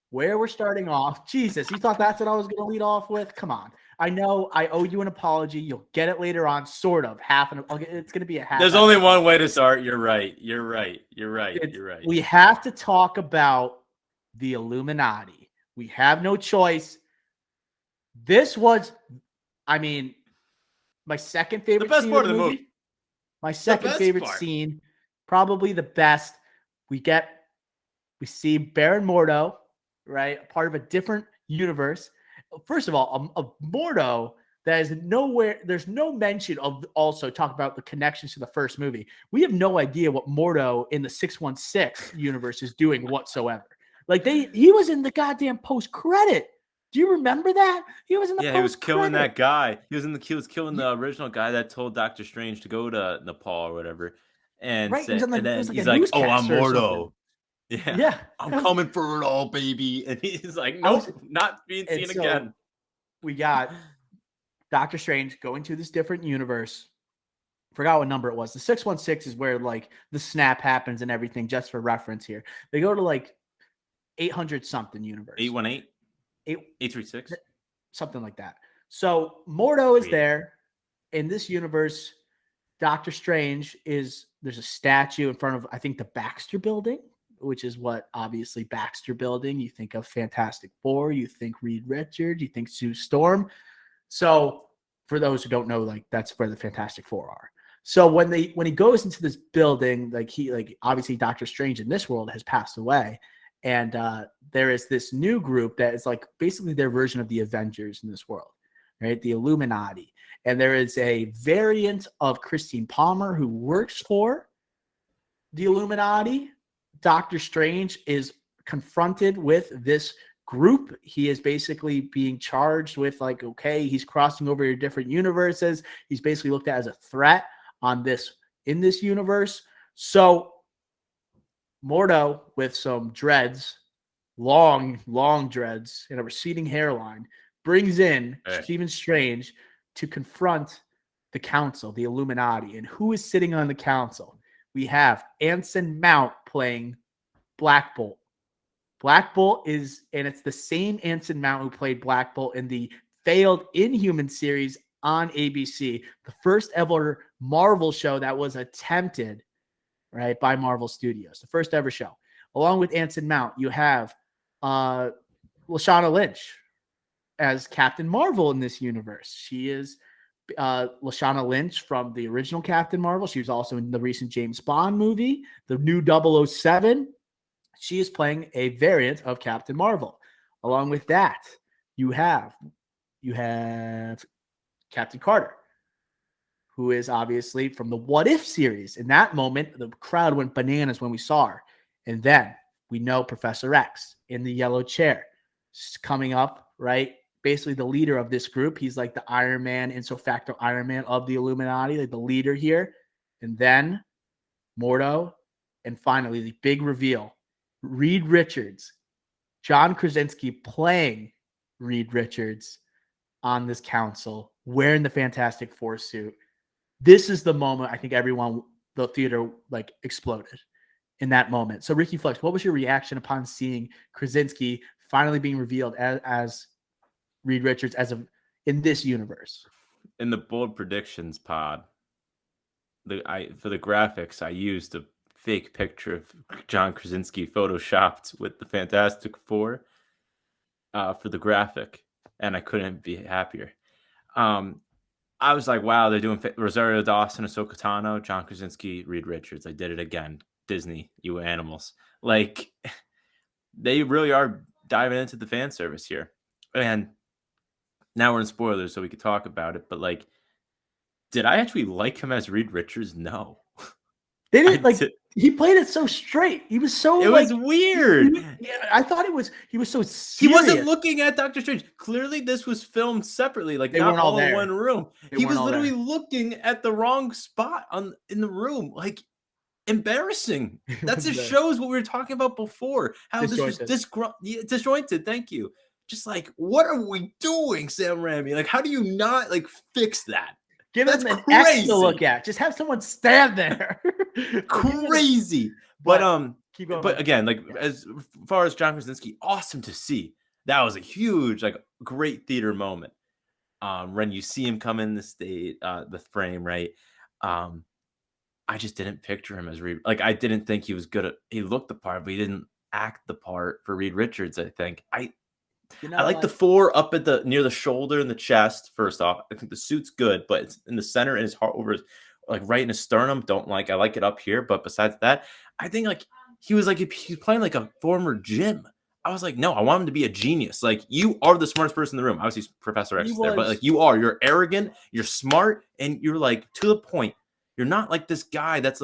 Where we're starting off. Jesus, you thought that's what I was going to lead off with? Come on. I know I owe you an apology. You'll get it later on, sort of. It's going to be a half. There's only one way to start. You're right. We have to talk about the Illuminati. We have no choice. This was, my second favorite the best scene part of the movie. My second favorite scene Probably the best. We see Baron Mordo, right? Part of a different universe. First of all, a Mordo that is nowhere. There's no mention of also talk about the connections to the first movie. We have no idea what Mordo in the 616 universe is doing whatsoever. Like he was in the goddamn post credit. Do you remember that? He was in the Yeah, he was post killing credit. that guy. He was killing the original guy that told Doctor Strange to go to Nepal or whatever, and Right? It was said, on and it was then like a he's like, "Oh, I'm newscaster or something. Mordo. Yeah, Yeah. I'm coming for it all, baby." And he's like, I was "Nope, not being and seen so again." we got Doctor Strange going to this different universe. Forgot what number it was. The 616 is where like the snap happens and everything, just for reference here. They go to like 800 something universe. 818, Eight, 836, something like that. So Mordo is 38. there in this universe. Doctor Strange there's a statue in front of, I think, the Baxter building, which is what obviously Baxter building. You think of Fantastic Four, you think Reed Richards, you think Sue Storm. So for those who don't know, like that's where the Fantastic Four are. So when he goes into this building, like obviously Doctor Strange in this world has passed away, and there is this new group that is like basically their version of the Avengers in this world, right? The Illuminati, and there is a variant of Christine Palmer who works for the Illuminati. Doctor Strange is confronted with this group. He is basically being charged with like, okay, he's crossing over your different universes. He's basically looked at as a threat in this universe. So Mordo, with some dreads, long dreads and a receding hairline, brings in Stephen Strange to confront the council, the Illuminati. And who is sitting on the council? We have Anson Mount playing Black Bolt. Black Bolt and it's the same Anson Mount who played Black Bolt in the failed Inhuman series on ABC, the first ever Marvel show that was attempted, right, by Marvel Studios, the first ever show. Along with Anson Mount, you have Lashana Lynch as Captain Marvel in this universe. She is Lashana Lynch from the original Captain Marvel. She was also in the recent James Bond movie, the new 007. She is playing a variant of Captain Marvel. Along with that, you have Captain Carter, who is obviously from the What If series. In that moment, the crowd went bananas when we saw her. And then we know Professor X in the yellow chair coming up, right? Basically the leader of this group. He's like the Iron Man, ipso facto Iron Man of the Illuminati, like the leader here. And then Mordo. And finally, the big reveal, Reed Richards, John Krasinski playing Reed Richards on this council, wearing the Fantastic Four suit. This is the moment I think the theater like exploded in that moment. So Ricky Flex, what was your reaction upon seeing Krasinski finally being revealed as Reed Richards in this universe? In the bold predictions pod, for the graphics, I used a fake picture of John Krasinski photoshopped with the Fantastic Four for the graphic, and I couldn't be happier. I was like, wow, they're doing Rosario Dawson, Ahsoka Tano, John Krasinski, Reed Richards. I did it again. Disney, you animals. Like, they really are diving into the fan service here. And now we're in spoilers, so we could talk about it. But, like, did I actually like him as Reed Richards? No. They didn't he played it so straight. He was so it was weird. I thought he was so serious. He wasn't looking at Doctor Strange. Clearly, this was filmed separately, like they not weren't all in there. one room. He was literally there. looking at the wrong spot in the room. Like, embarrassing. That just shows what we were talking about before. How disjointed. This was disjointed. Thank you. Just like, what are we doing, Sam Raimi? Like, how do you not like fix that? Give him an X to look at. Just have someone stand there. Crazy. But keep going. But again, like as far as John Krasinski, awesome to see. That was a huge, like, great theater moment. When you see him come in the frame, right? I just didn't picture him as Reed. Like, I didn't think he was good he looked the part, but he didn't act the part for Reed Richards. I think I like the four up at near the shoulder and the chest. First off, I think the suit's good, but it's in the center and his heart like right in his sternum. Don't like. I like it up here, but besides that, I think like he was playing like a former Jim. I was like, no, I want him to be a genius. Like, you are the smartest person in the room. Obviously, Professor X He is there, but was like you're arrogant, you're smart, and you're like to the point. You're not like this guy that's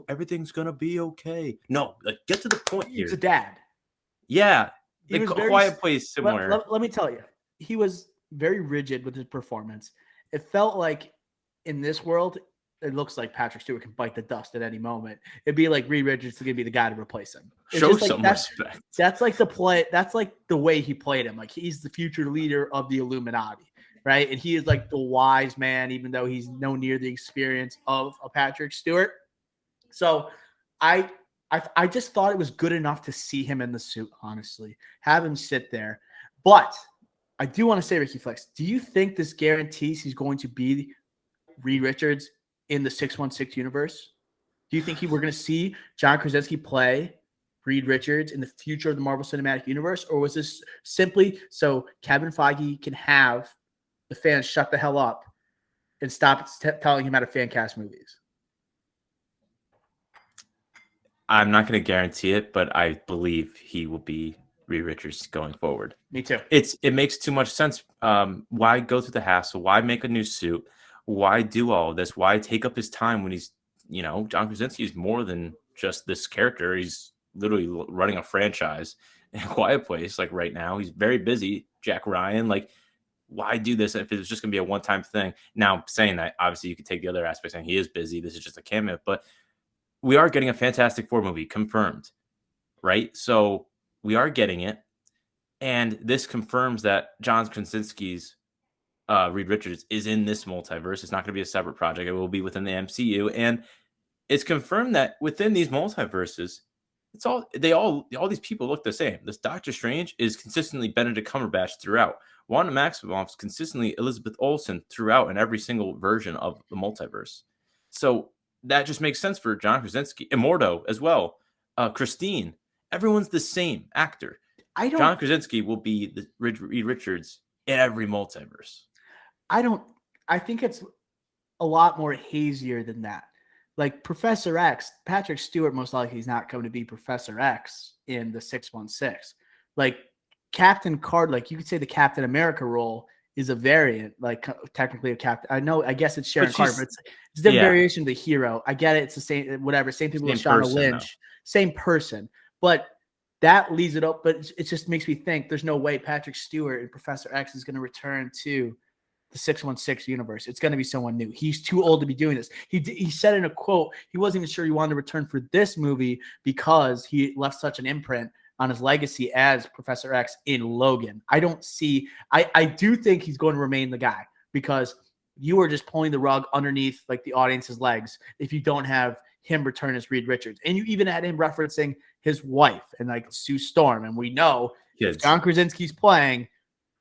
everything's gonna be okay. No, like get to the point he was a here. dad. Yeah, He like was a very Quiet Place similar. let me tell you, he was very rigid with his performance. It felt like in this world, it looks like Patrick Stewart can bite the dust at any moment. It'd be like Reed Richards is gonna be the guy to replace him. It's Show just like some respect. that's like the play. That's like the way he played him. Like he's the future leader of the Illuminati, right? And he is like the wise man, even though he's no near the experience of a Patrick Stewart. So I I just thought it was good enough to see him in the suit, honestly. Have him sit there. But I do want to say, Ricky Flex, do you think this guarantees he's going to be Reed Richards in the 616 universe? Do you think we're going to see John Krasinski play Reed Richards in the future of the Marvel Cinematic Universe? Or was this simply so Kevin Feige can have the fans shut the hell up and stop telling him how to fan cast movies? I'm not going to guarantee it, but I believe he will be Reed Richards going forward. Me too. It makes too much sense. Why go through the hassle? Why make a new suit? Why do all of this? Why take up his time when he's, John Krasinski is more than just this character. He's literally running a franchise in a Quiet Place. Like right now, he's very busy. Jack Ryan, like, why do this if it's just going to be a one-time thing? Now, saying that, obviously, you could take the other aspect saying he is busy. This is just a cameo, but we are getting a Fantastic Four movie confirmed, right? So we are getting it. And this confirms that John Krasinski's Reed Richards is in this multiverse. It's not going to be a separate project. It will be within the MCU. And it's confirmed that within these multiverses, all these people look the same. This Doctor Strange is consistently Benedict Cumberbatch throughout. Wanda Maximoff is consistently Elizabeth Olsen throughout in every single version of the multiverse. So that just makes sense for John Krasinski. Immorto as well. Christine. Everyone's the same actor. John Krasinski will be the Reed Richards in every multiverse. I think it's a lot more hazier than that. Like Professor X, Patrick Stewart most likely is not going to be Professor X in the 616. Like Captain Carter, like you could say the Captain America role is a variant, like technically a captain. I guess it's Sharon Carter, but it's a different variation of the hero. I get it. It's the same, whatever. Same people with Shauna Lynch, same person. But that leaves it up. But it just makes me think there's no way Patrick Stewart and Professor X is going to return to the 616 universe. It's going to be someone new. He's too old to be doing this. He said in a quote, he wasn't even sure he wanted to return for this movie because he left such an imprint on his legacy as Professor X in Logan. I do think he's going to remain the guy because you are just pulling the rug underneath like the audience's legs if you don't have him return as Reed Richards. And you even had him referencing his wife and like Sue Storm. And we know if John Krasinski's playing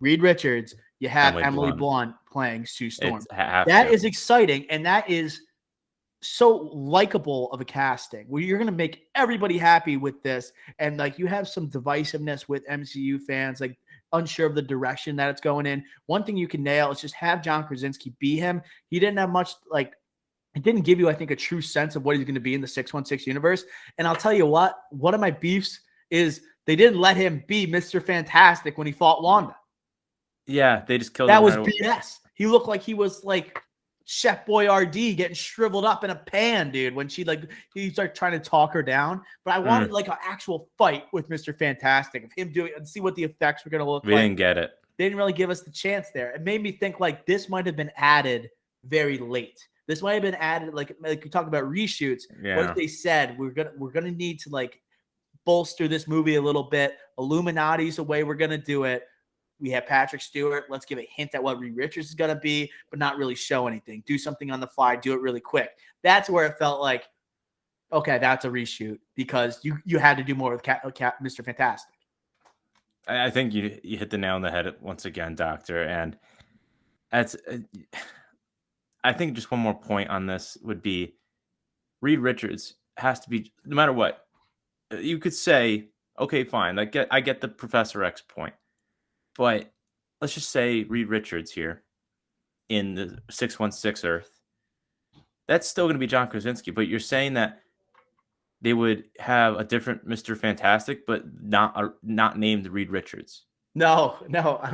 Reed Richards, you have Emily Blunt playing Sue Storm. That is exciting. And that is so likable of a casting where you're going to make everybody happy with this. And like you have some divisiveness with MCU fans, like unsure of the direction that it's going in. One thing you can nail is just have John Krasinski be him. He didn't have much, like, it didn't give you, I think, a true sense of what he's going to be in the 616 universe. And I'll tell you what, one of my beefs is they didn't let him be Mr. Fantastic when he fought Wanda. Yeah, they just killed him. That was BS. He looked like he was like Chef Boyardee getting shriveled up in a pan, dude, when he started trying to talk her down. But I wanted like an actual fight with Mr. Fantastic of him doing and see what the effects were going to look like. We didn't get it. They didn't really give us the chance there. It made me think like this might have been added very late. This might have been added like you talk about reshoots. Yeah. What if they said we're gonna need to like bolster this movie a little bit? Illuminati's the way we're gonna do it. We have Patrick Stewart. Let's give a hint at what Reed Richards is going to be, but not really show anything. Do something on the fly. Do it really quick. That's where it felt like, okay, that's a reshoot because you had to do more with Mr. Fantastic. I think you hit the nail on the head once again, Doctor. And I think just one more point on this would be Reed Richards has to be, no matter what, you could say, okay, fine. I get the Professor X point. But let's just say Reed Richards here in the 616 Earth That's still going to be John Krasinski, but you're saying that they would have a different Mr. Fantastic, but not named Reed Richards. No,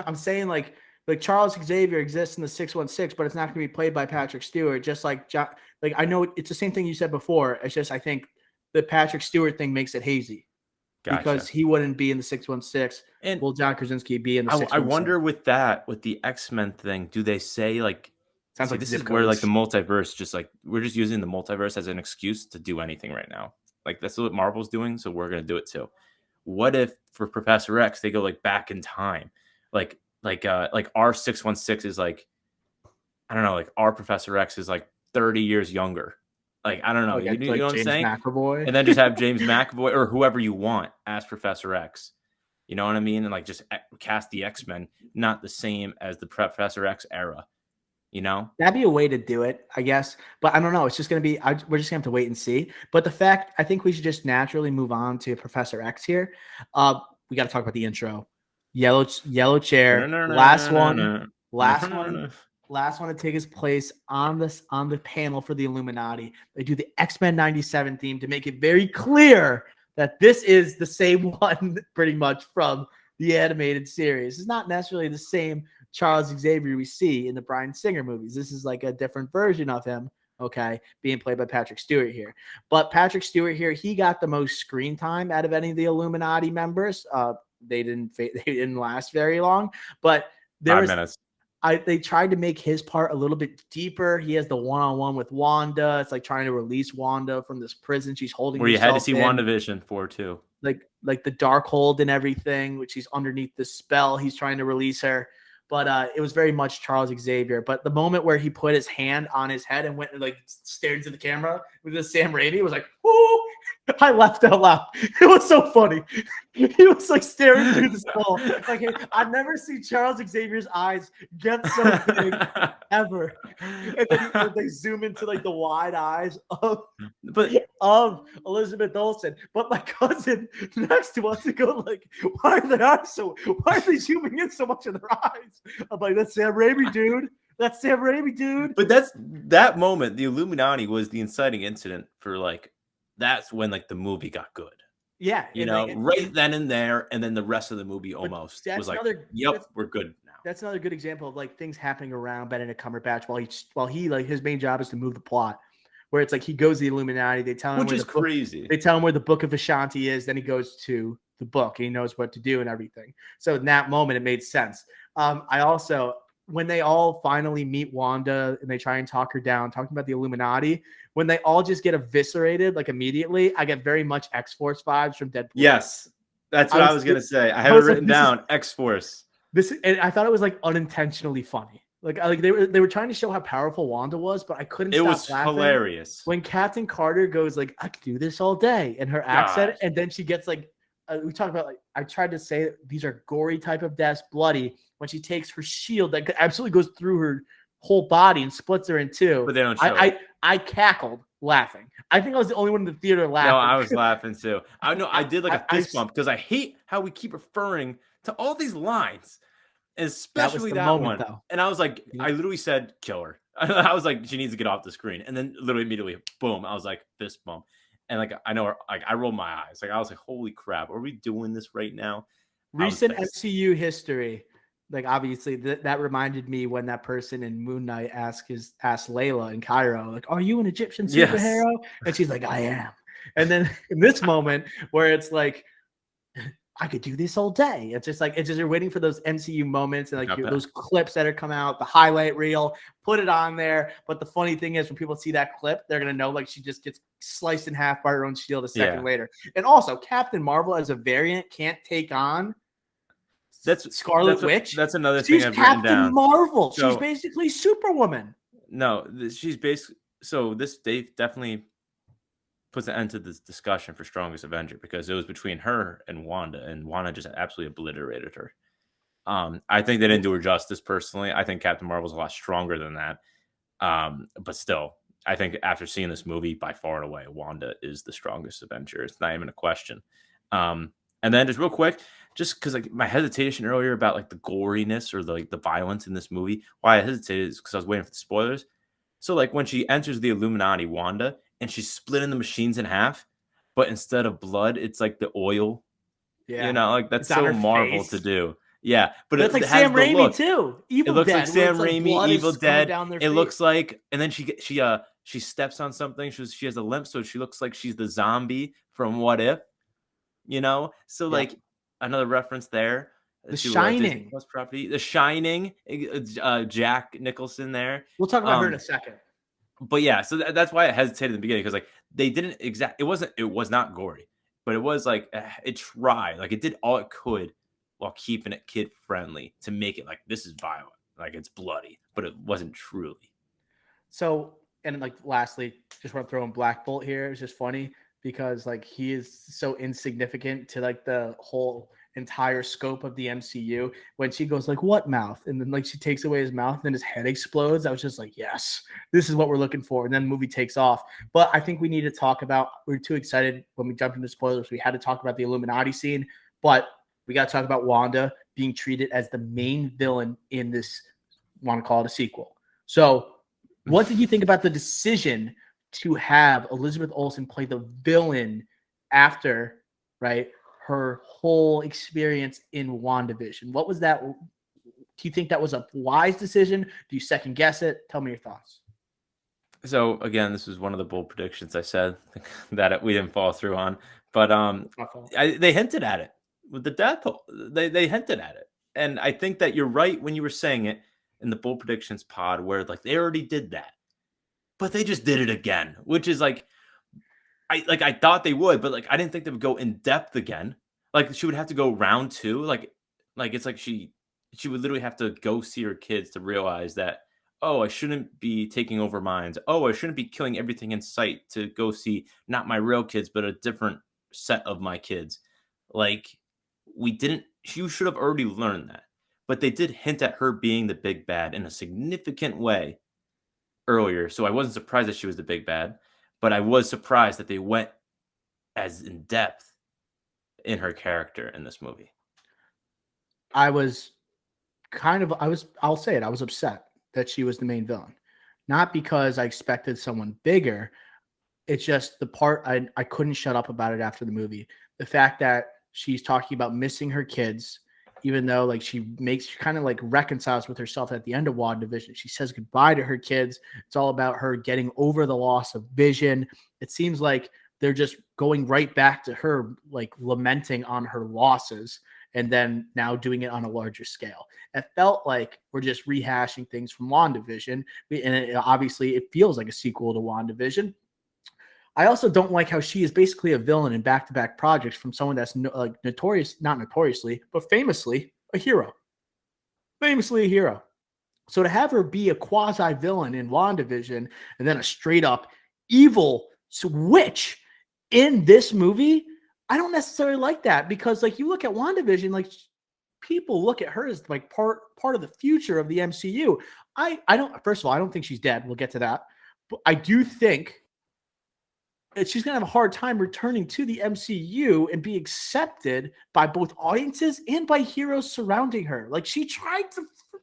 I'm saying like Charles Xavier exists in the 616, but it's not going to be played by Patrick Stewart. Just like like I know it's the same thing you said before. It's just I think the Patrick Stewart thing makes it hazy because Gotcha. he wouldn't be in the 616. And Will John Krasinski be in the I 616? wonder with the X-Men thing, do they say like, Sounds see, like this zip is where like codes. the multiverse just like we're just using the multiverse as an excuse to do anything right now. Like that's what Marvel's doing, so we're gonna do it too. What if for Professor X they go like back in time, like our 616 is like, I don't know, like our Professor X is like 30 years younger. Like I don't know, you Like know what I'm James saying? McAvoy. And then just have James McAvoy or whoever you want as Professor X. You know what I mean? And like just cast the X-Men, not the same as the Professor X era. You know? That'd be a way to do it, I guess. But I don't know. It's just going to be, we're just going to have to wait and see. But I think we should just naturally move on to Professor X here. We got to talk about the intro. Yellow chair. Last one. Last one. Last one to take his place on the panel for the Illuminati. They do the X-Men 97 theme to make it very clear that this is the same one pretty much from the animated series. It's not necessarily the same Charles Xavier we see in the Bryan Singer movies. This is like a different version of him, okay, being played by Patrick Stewart here. But Patrick Stewart here, he got the most screen time out of any of the Illuminati members. They didn't last very long, but there 5 was minutes. they tried to make his part a little bit deeper. He has the one-on-one with Wanda. It's like trying to release Wanda from this prison she's holding. Where you had to herself see in. WandaVision for too. Like the dark hold and everything, which he's underneath the spell. He's trying to release her. But it was very much Charles Xavier. But the moment where he put his hand on his head and went and like stared into the camera with the Sam Raimi, it was like, whoo! I laughed out loud. It was so funny. He was like staring through the skull. Like I've never seen Charles Xavier's eyes get so big ever. And then they zoom into like the wide eyes of Elizabeth Olsen. But my cousin next to us to go like, why are they zooming in so much in their eyes? I'm like, that's Sam Raimi, dude. That's Sam Raimi, dude. But that moment, the Illuminati was the inciting incident for like, that's when like the movie got good. Yeah. You know, like, right then and there. And then the rest of the movie almost was like, yep, we're good now. That's another good example of like things happening around Benedict Cumberbatch while he like his main job is to move the plot. Where it's like he goes to the Illuminati, they tell him which is crazy. They tell him where the Book of Ashanti is, then he goes to the book and he knows what to do and everything. So in that moment, it made sense. I also, when they all finally meet Wanda and they try and talk her down, talking about the Illuminati, when they all just get eviscerated like immediately, I get very much X-Force vibes from Deadpool. Yes, that's what I was gonna say. I have it written down. X-Force. And I thought it was like unintentionally funny. Like they were trying to show how powerful Wanda was, but I couldn't stop laughing. It was hilarious when Captain Carter goes like, "I could do this all day," and her accent, and then she gets like, we talked about like I tried to say these are gory type of deaths, bloody. When she takes her shield that absolutely goes through her whole body and splits her in two. But they don't show I cackled laughing. I think I was the only one in the theater laughing. No, I was laughing too. I know I did like a fist bump because I hate how we keep referring to all these lines. Especially that moment, one. Though. And I was like, I literally said, kill her. I was like, she needs to get off the screen. And then literally immediately, boom, I was like, fist bump. And like, I know her, like, I rolled my eyes. Like, I was like, holy crap, are we doing this right now? Recent MCU history. Like, obviously, that reminded me when that person in Moon Knight asked Layla in Cairo, like, are you an Egyptian superhero? Yes. And she's like, I am. And then in this moment where it's like, I could do this all day. It's just you're waiting for those MCU moments and like those clips that are coming out, the highlight reel, put it on there. But the funny thing is when people see that clip, they're going to know like she just gets sliced in half by her own shield a second later. And also Captain Marvel as a variant can't take on Scarlet Witch. That's another thing I've written down. Captain Marvel. So, she's basically Superwoman. No, she's basically, so this Dave definitely puts an end to this discussion for strongest Avenger because it was between her and Wanda just absolutely obliterated her. I think they didn't do her justice personally. I think Captain Marvel's a lot stronger than that. But still, I think after seeing this movie, by far and away, Wanda is the strongest Avenger. It's not even a question. And then just real quick, just because like my hesitation earlier about like the goriness or the violence in this movie, why I hesitated is because I was waiting for the spoilers. So like when she enters the Illuminati, Wanda, and she's splitting the machines in half, but instead of blood, it's like the oil. You Yeah. know, like that's It's on so her Marvel to face. do. Yeah, but That's like it has Sam the Raimi look. too. It Evil looks like Dead, where Sam it's like Raimi, blood Evil is coming Dead. down their It face. looks like, and then she steps on something. She has a limp, so she looks like she's the zombie from What If. You know, so Yep. like another reference there The to a Disney Shining. Plus property, The Shining. Jack Nicholson there. We'll talk about her in a Um, second. but yeah, so that's why I hesitated in the beginning because like they didn't it was not gory, but it was like it tried, like it did all it could while keeping it kid friendly to make it like this is violent, like it's bloody, but it wasn't truly. So, and like lastly, just want to throw in Black Bolt here. It's just funny because like he is so insignificant to like the whole entire scope of the MCU. When she goes like, "What mouth?" and then like she takes away his mouth, and then his head explodes. I was just like, "Yes, this is what we're looking for." And then the movie takes off. But I think we need to talk about. We are too excited when we jumped into spoilers. We had to talk about the Illuminati scene, but we got to talk about Wanda being treated as the main villain in this. Want to call it a sequel? So what did you think about the decision to have Elizabeth Olsen play the villain after, right, her whole experience in WandaVision? What was that? Do you think that was a wise decision? Do you second guess it? Tell me your thoughts. So again, this was one of the bold predictions I said that we didn't follow through on, but My fault. they hinted at it with the death. They hinted at it, and I think that you're right when you were saying it in the bold predictions pod, where like they already did that, but they just did it again, which is like I thought they would, but like I didn't think they would go in depth again. Like she would have to go round two, like it's like she would literally have to go see her kids to realize that, oh, I shouldn't be taking over minds. Oh, I shouldn't be killing everything in sight to go see not my real kids, but a different set of my kids. Like we didn't. You should have already learned that, but they did hint at her being the big bad in a significant way earlier, so I wasn't surprised that she was the big bad, but I was surprised that they went as in depth in her character in this movie. I was I'll say it, I was upset that she was the main villain. Not because I expected someone bigger. It's just the part I couldn't shut up about it after the movie. The fact that she's talking about missing her kids, even though like she kind of like reconciles with herself at the end of WandaVision. She says goodbye to her kids. It's all about her getting over the loss of Vision. It seems like they're just going right back to her like lamenting on her losses and then now doing it on a larger scale. It felt like we're just rehashing things from WandaVision. And obviously it feels like a sequel to WandaVision. I also don't like how she is basically a villain in back-to-back projects from someone that's like not notoriously, but famously a hero. Famously a hero. So to have her be a quasi-villain in WandaVision and then a straight-up evil witch in this movie, I don't necessarily like that because like you look at WandaVision, like people look at her as like part of the future of the MCU. I don't. First of all, I don't think she's dead. We'll get to that, but I do think she's going to have a hard time returning to the MCU and be accepted by both audiences and by heroes surrounding her. Like she tried to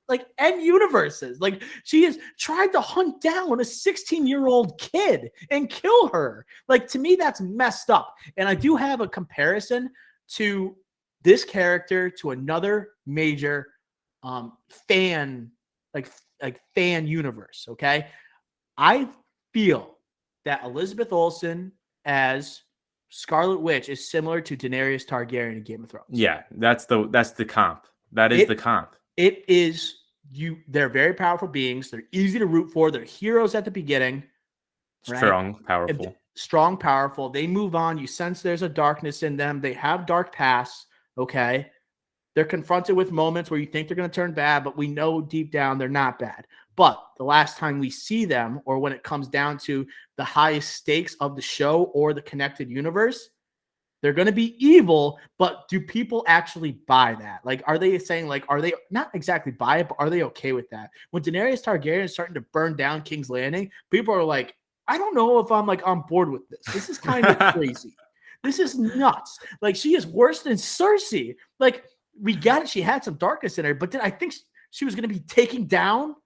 like end universes. Like she has tried to hunt down a 16-year-old kid and kill her. Like to me, that's messed up. And I do have a comparison to this character to another major fan, like fan universe. Okay. I feel that Elizabeth Olsen as Scarlet Witch is similar to Daenerys Targaryen in Game of Thrones. Yeah, that's the comp. That is the comp. It is they're very powerful beings. They're easy to root for. They're heroes at the beginning. Strong, right? powerful. Strong, powerful. They move on. You sense there's a darkness in them. They have dark pasts. Okay. They're confronted with moments where you think they're going to turn bad, but we know deep down they're not bad. But the last time we see them, or when it comes down to the highest stakes of the show or the connected universe, they're going to be evil, but do people actually buy that? Like, are they saying, like, are they not exactly buy it, but are they okay with that? When Daenerys Targaryen is starting to burn down King's Landing, people are like, I don't know if I'm like on board with this. This is kind of crazy. This is nuts. Like, she is worse than Cersei. Like, we got it. She had some darkness in her, but then I think she was going to be taking down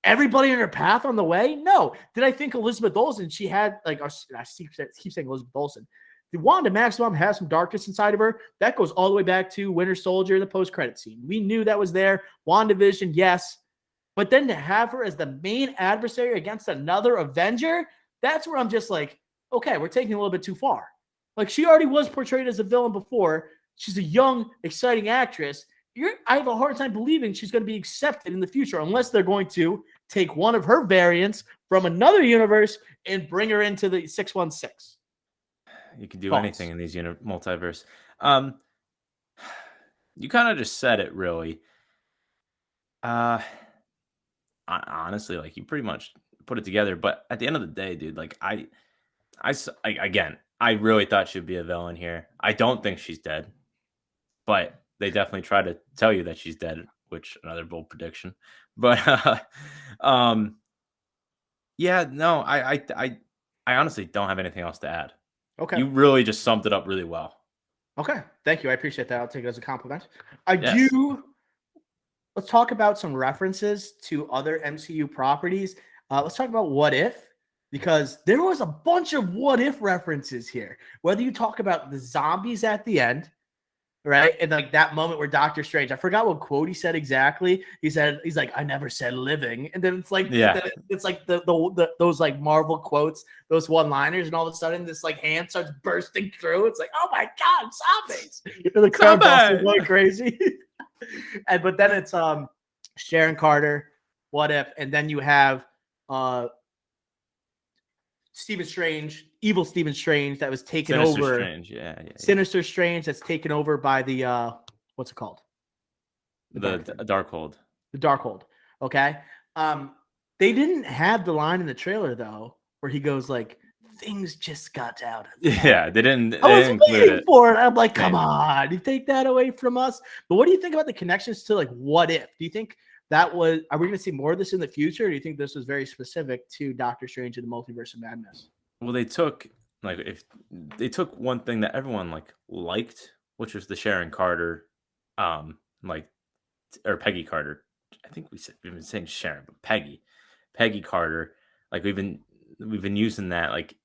everybody in her path on the way? No. Did I think Elizabeth Olsen, she had like, I keep saying Elizabeth Olsen. Did Wanda Maximoff have some darkness inside of her? That goes all the way back to Winter Soldier, the post-credit scene. We knew that was there. WandaVision, yes. But then to have her as the main adversary against another Avenger, that's where I'm just like, okay, we're taking a little bit too far. Like, she already was portrayed as a villain before. She's a young, exciting actress. I have a hard time believing she's going to be accepted in the future unless they're going to take one of her variants from another universe and bring her into the 616. You can do anything in these multiverse. You kind of just said it, really. Honestly, like, you pretty much put it together. But at the end of the day, dude, like, again, I really thought she'd be a villain here. I don't think she's dead, but they definitely try to tell you that she's dead, which another bold prediction. But yeah, no, I honestly don't have anything else to add. Okay. You really just summed it up really well. Okay. Thank you. I appreciate that. I'll take it as a compliment. Let's talk about some references to other MCU properties. Let's talk about What If, because there was a bunch of What If references here. Whether you talk about the zombies at the end, right? And like that moment where Doctor Strange, I forgot what quote he said exactly. He's like, I never said living. And then it's like, it's like those like Marvel quotes, those one-liners, and all of a sudden this like hand starts bursting through. It's like, oh my God, zombies. The crowd is going crazy. But then it's Sharon Carter, What If, and then you have Stephen Strange, evil Stephen Strange that was taken over. Strange, yeah. Sinister Strange that's taken over by the what's it called? The Darkhold. The Darkhold. Okay. They didn't have the line in the trailer though, where he goes like, "Things just got out of hand." Yeah, they didn't. I was waiting for it. I'm like, come on, you take that away from us. But what do you think about the connections to like What If? Do you think are we going to see more of this in the future? Or do you think this was very specific to Doctor Strange and the Multiverse of Madness? Well, they took one thing that everyone liked, which was the Sharon Carter, or Peggy Carter. I think we've been saying Sharon, but Peggy Carter. Like we've been using that. Like,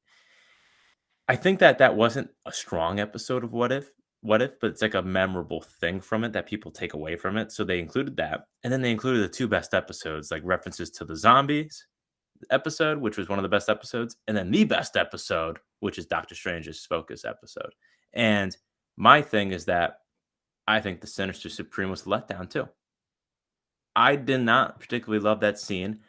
I think that wasn't a strong episode of What If, but it's like a memorable thing from it that people take away from it. So they included that. And then they included the two best episodes, like references to the zombies episode, which was one of the best episodes. And then the best episode, which is Doctor Strange's Focus episode. And my thing is that I think the Sinister Supreme was let down too. I did not particularly love that scene.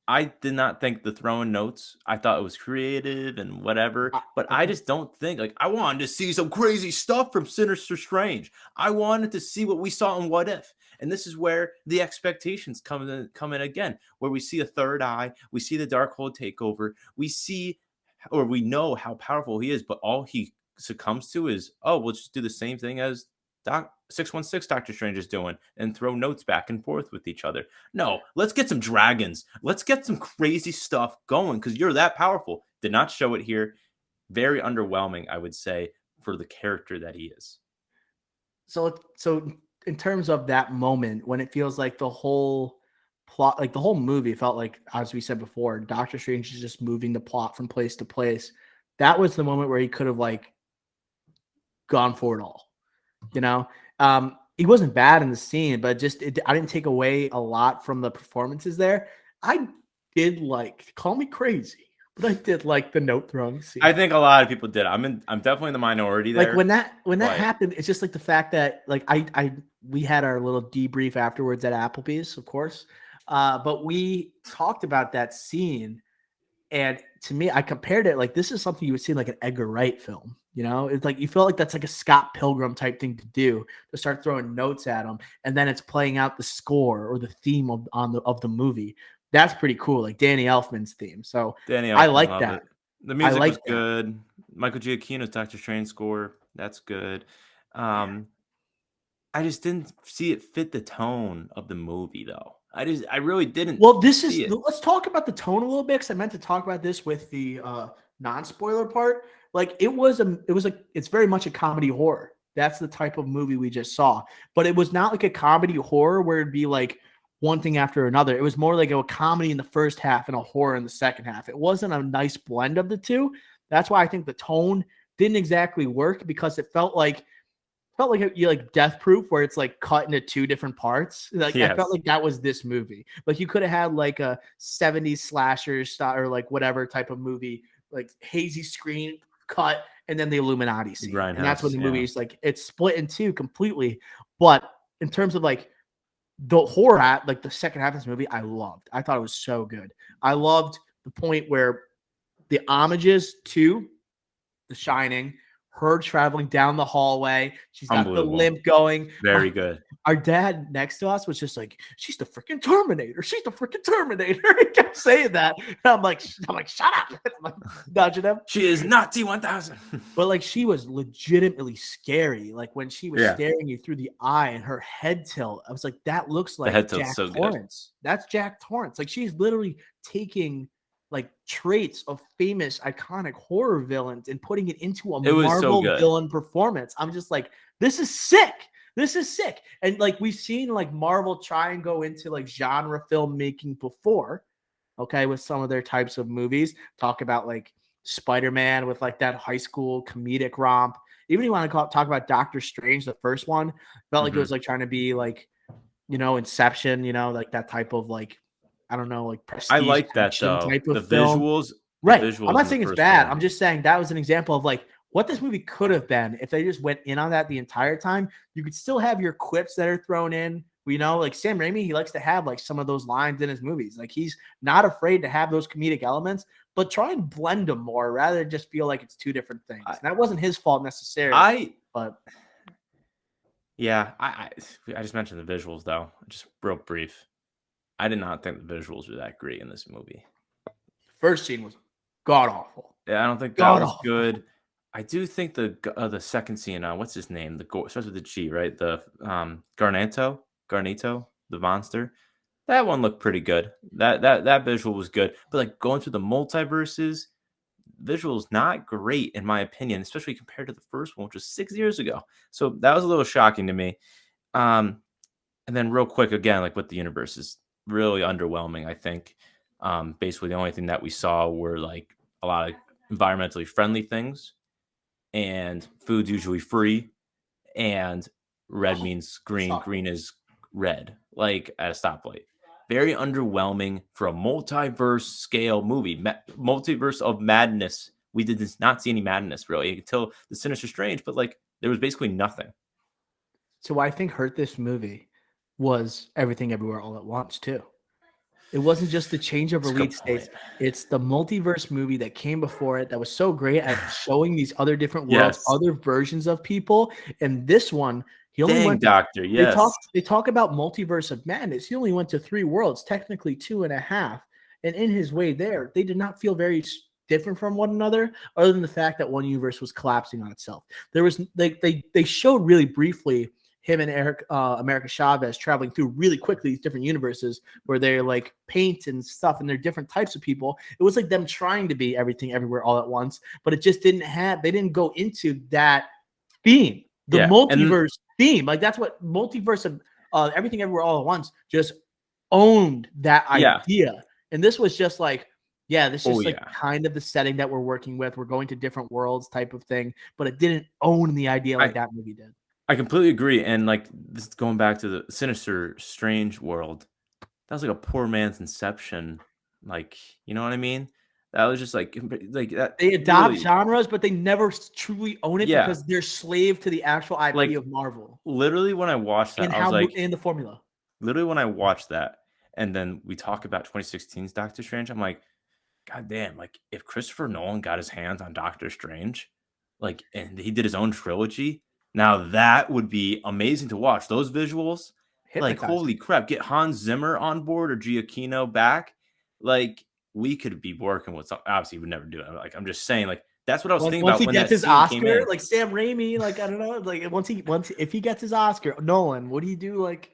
I did not think the throwing notes, I thought it was creative and whatever, but I just don't think, I wanted to see some crazy stuff from Sinister Strange. I wanted to see what we saw in What If. And this is where the expectations come in again, where we see a third eye, we see the Darkhold take over, we know how powerful he is, but all he succumbs to is, we'll just do the same thing as 616 Doctor Strange is doing and throw notes back and forth with each other. No, let's get some dragons. Let's get some crazy stuff going because you're that powerful. Did not show it here. Very underwhelming, I would say, for the character that he is. So in terms of that moment, when it feels like the whole plot, like the whole movie felt like, as we said before, Doctor Strange is just moving the plot from place to place. That was the moment where he could have gone for it all. He wasn't bad in the scene, but I didn't take away a lot from the performances there. I did call me crazy, but I did like the note throwing scene. I think a lot of people did. I'm definitely in the minority there. When that happened, it's just the fact that we had our little debrief afterwards at Applebee's, of course. But we talked about that scene, and to me, I compared it this is something you would see in an Edgar Wright film. It's you feel like that's a Scott Pilgrim type thing to do, to start throwing notes at them, and then it's playing out the score or the theme of the movie. That's pretty cool, like Danny Elfman's theme. So I like that. It. The music was good. Michael Giacchino's Doctor Strange score, that's good. I just didn't see it fit the tone of the movie, though. I really didn't. Well, let's talk about the tone a little bit, because I meant to talk about this with the non-spoiler part. It's very much a comedy horror. That's the type of movie we just saw. But it was not like a comedy horror where it'd be one thing after another. It was more like a comedy in the first half and a horror in the second half. It wasn't a nice blend of the two. That's why I think the tone didn't exactly work, because it felt like you like Death Proof, where it's like cut into two different parts. Like I felt Yes. like that was this movie. Like you could have had like a 70s slasher style or like whatever type of movie, like hazy screen cut, and then the Illuminati scene. And that's when Grindhouse, the yeah. movie's like it's split in two completely. But in terms of like the horror at like the second half of this movie, I loved. I thought it was so good. I loved the point where the homages to The Shining, her traveling down the hallway. She's got the Unbelievable. limp going. Very good. Our dad next to us was just like, "She's the freaking Terminator. She's the freaking Terminator." He kept saying that. And I'm like, shut up. I'm like, dodging him. She is not T-1000. But like she was legitimately scary. Like when she was staring you through the eye and her head tilt, I was like, that looks like head tilt's Jack so good. Torrance. That's Jack Torrance. Like she's literally taking like traits of famous iconic horror villains and putting it into a Marvel villain performance. I'm just like, this is sick. This is sick. And like we've seen like Marvel try and go into like genre filmmaking before, okay, with some of their types of movies. Talk about like Spider-Man with like that high school comedic romp. Even you want to talk about Doctor Strange, the first one, felt like it was like trying to be like, you know, Inception, you know, like that type of like, I don't know, like prestige. I like that though. Type of the film. visuals, right? The visuals I'm not saying it's bad. I'm just saying that was an example of like what this movie could have been if they just went in on that the entire time. You could still have your quips that are thrown in. You know, like Sam Raimi, he likes to have like some of those lines in his movies. Like he's not afraid to have those comedic elements, but try and blend them more rather than just feel like it's two different things. And that wasn't his fault necessarily. I just mentioned the visuals though. Just real brief. I did not think the visuals were that great in this movie. First scene was god awful. Yeah, I don't think that was good. I do think the second scene, what's his name? Starts with the G, right? The Garnito, the monster. That one looked pretty good. That visual was good. But like going through the multiverses, visuals not great in my opinion, especially compared to the first one, which was 6 years ago. So that was a little shocking to me. And then real quick again, like with the universes, really underwhelming, I think. Basically the only thing that we saw were like a lot of environmentally friendly things, and food's usually free, and red means green, green is red, like at a stoplight. Very underwhelming for a multiverse scale movie, multiverse of madness. We did not see any madness really until the Sinister Strange, but like there was basically nothing. So what I think hurt this movie was Everything Everywhere All at Once too. It wasn't just the change of release dates. It's the multiverse movie that came before it that was so great at showing these other different worlds, other versions of people. And this one, he only went. Doctor, yes. They talk about Multiverse of Madness. He only went to 3 worlds, technically 2.5. And in his way there, they did not feel very different from one another, other than the fact that one universe was collapsing on itself. There was they showed really briefly him and America Chavez traveling through really quickly these different universes where they're like paint and stuff, and they're different types of people. It was like them trying to be everything everywhere all at once, but it just they didn't go into that theme, the multiverse theme. Like that's what Multiverse of Everything Everywhere All at Once just owned that idea. And this was just like, this is kind of the setting that we're working with. We're going to different worlds type of thing, but it didn't own the idea like that movie did. I completely agree. And like this going back to the Sinister Strange world, that was like a poor man's Inception. Like, you know what I mean? That was just like that. They adopt genres, but they never truly own it because they're slave to the actual IP of Marvel. Literally, when I watched that, I was like, and the formula. Literally, when I watched that, and then we talk about 2016's Doctor Strange, I'm like, God damn! Like, if Christopher Nolan got his hands on Doctor Strange, like, and he did his own trilogy. Now that would be amazing to watch. Those visuals, like holy crap! Get Hans Zimmer on board or Giacchino back. Like we could be working with some. Obviously, we would never do it. Like I'm just saying, like that's what I was thinking about when gets his Oscar. Like Sam Raimi, like I don't know, like if he gets his Oscar, Nolan, what do you do? Like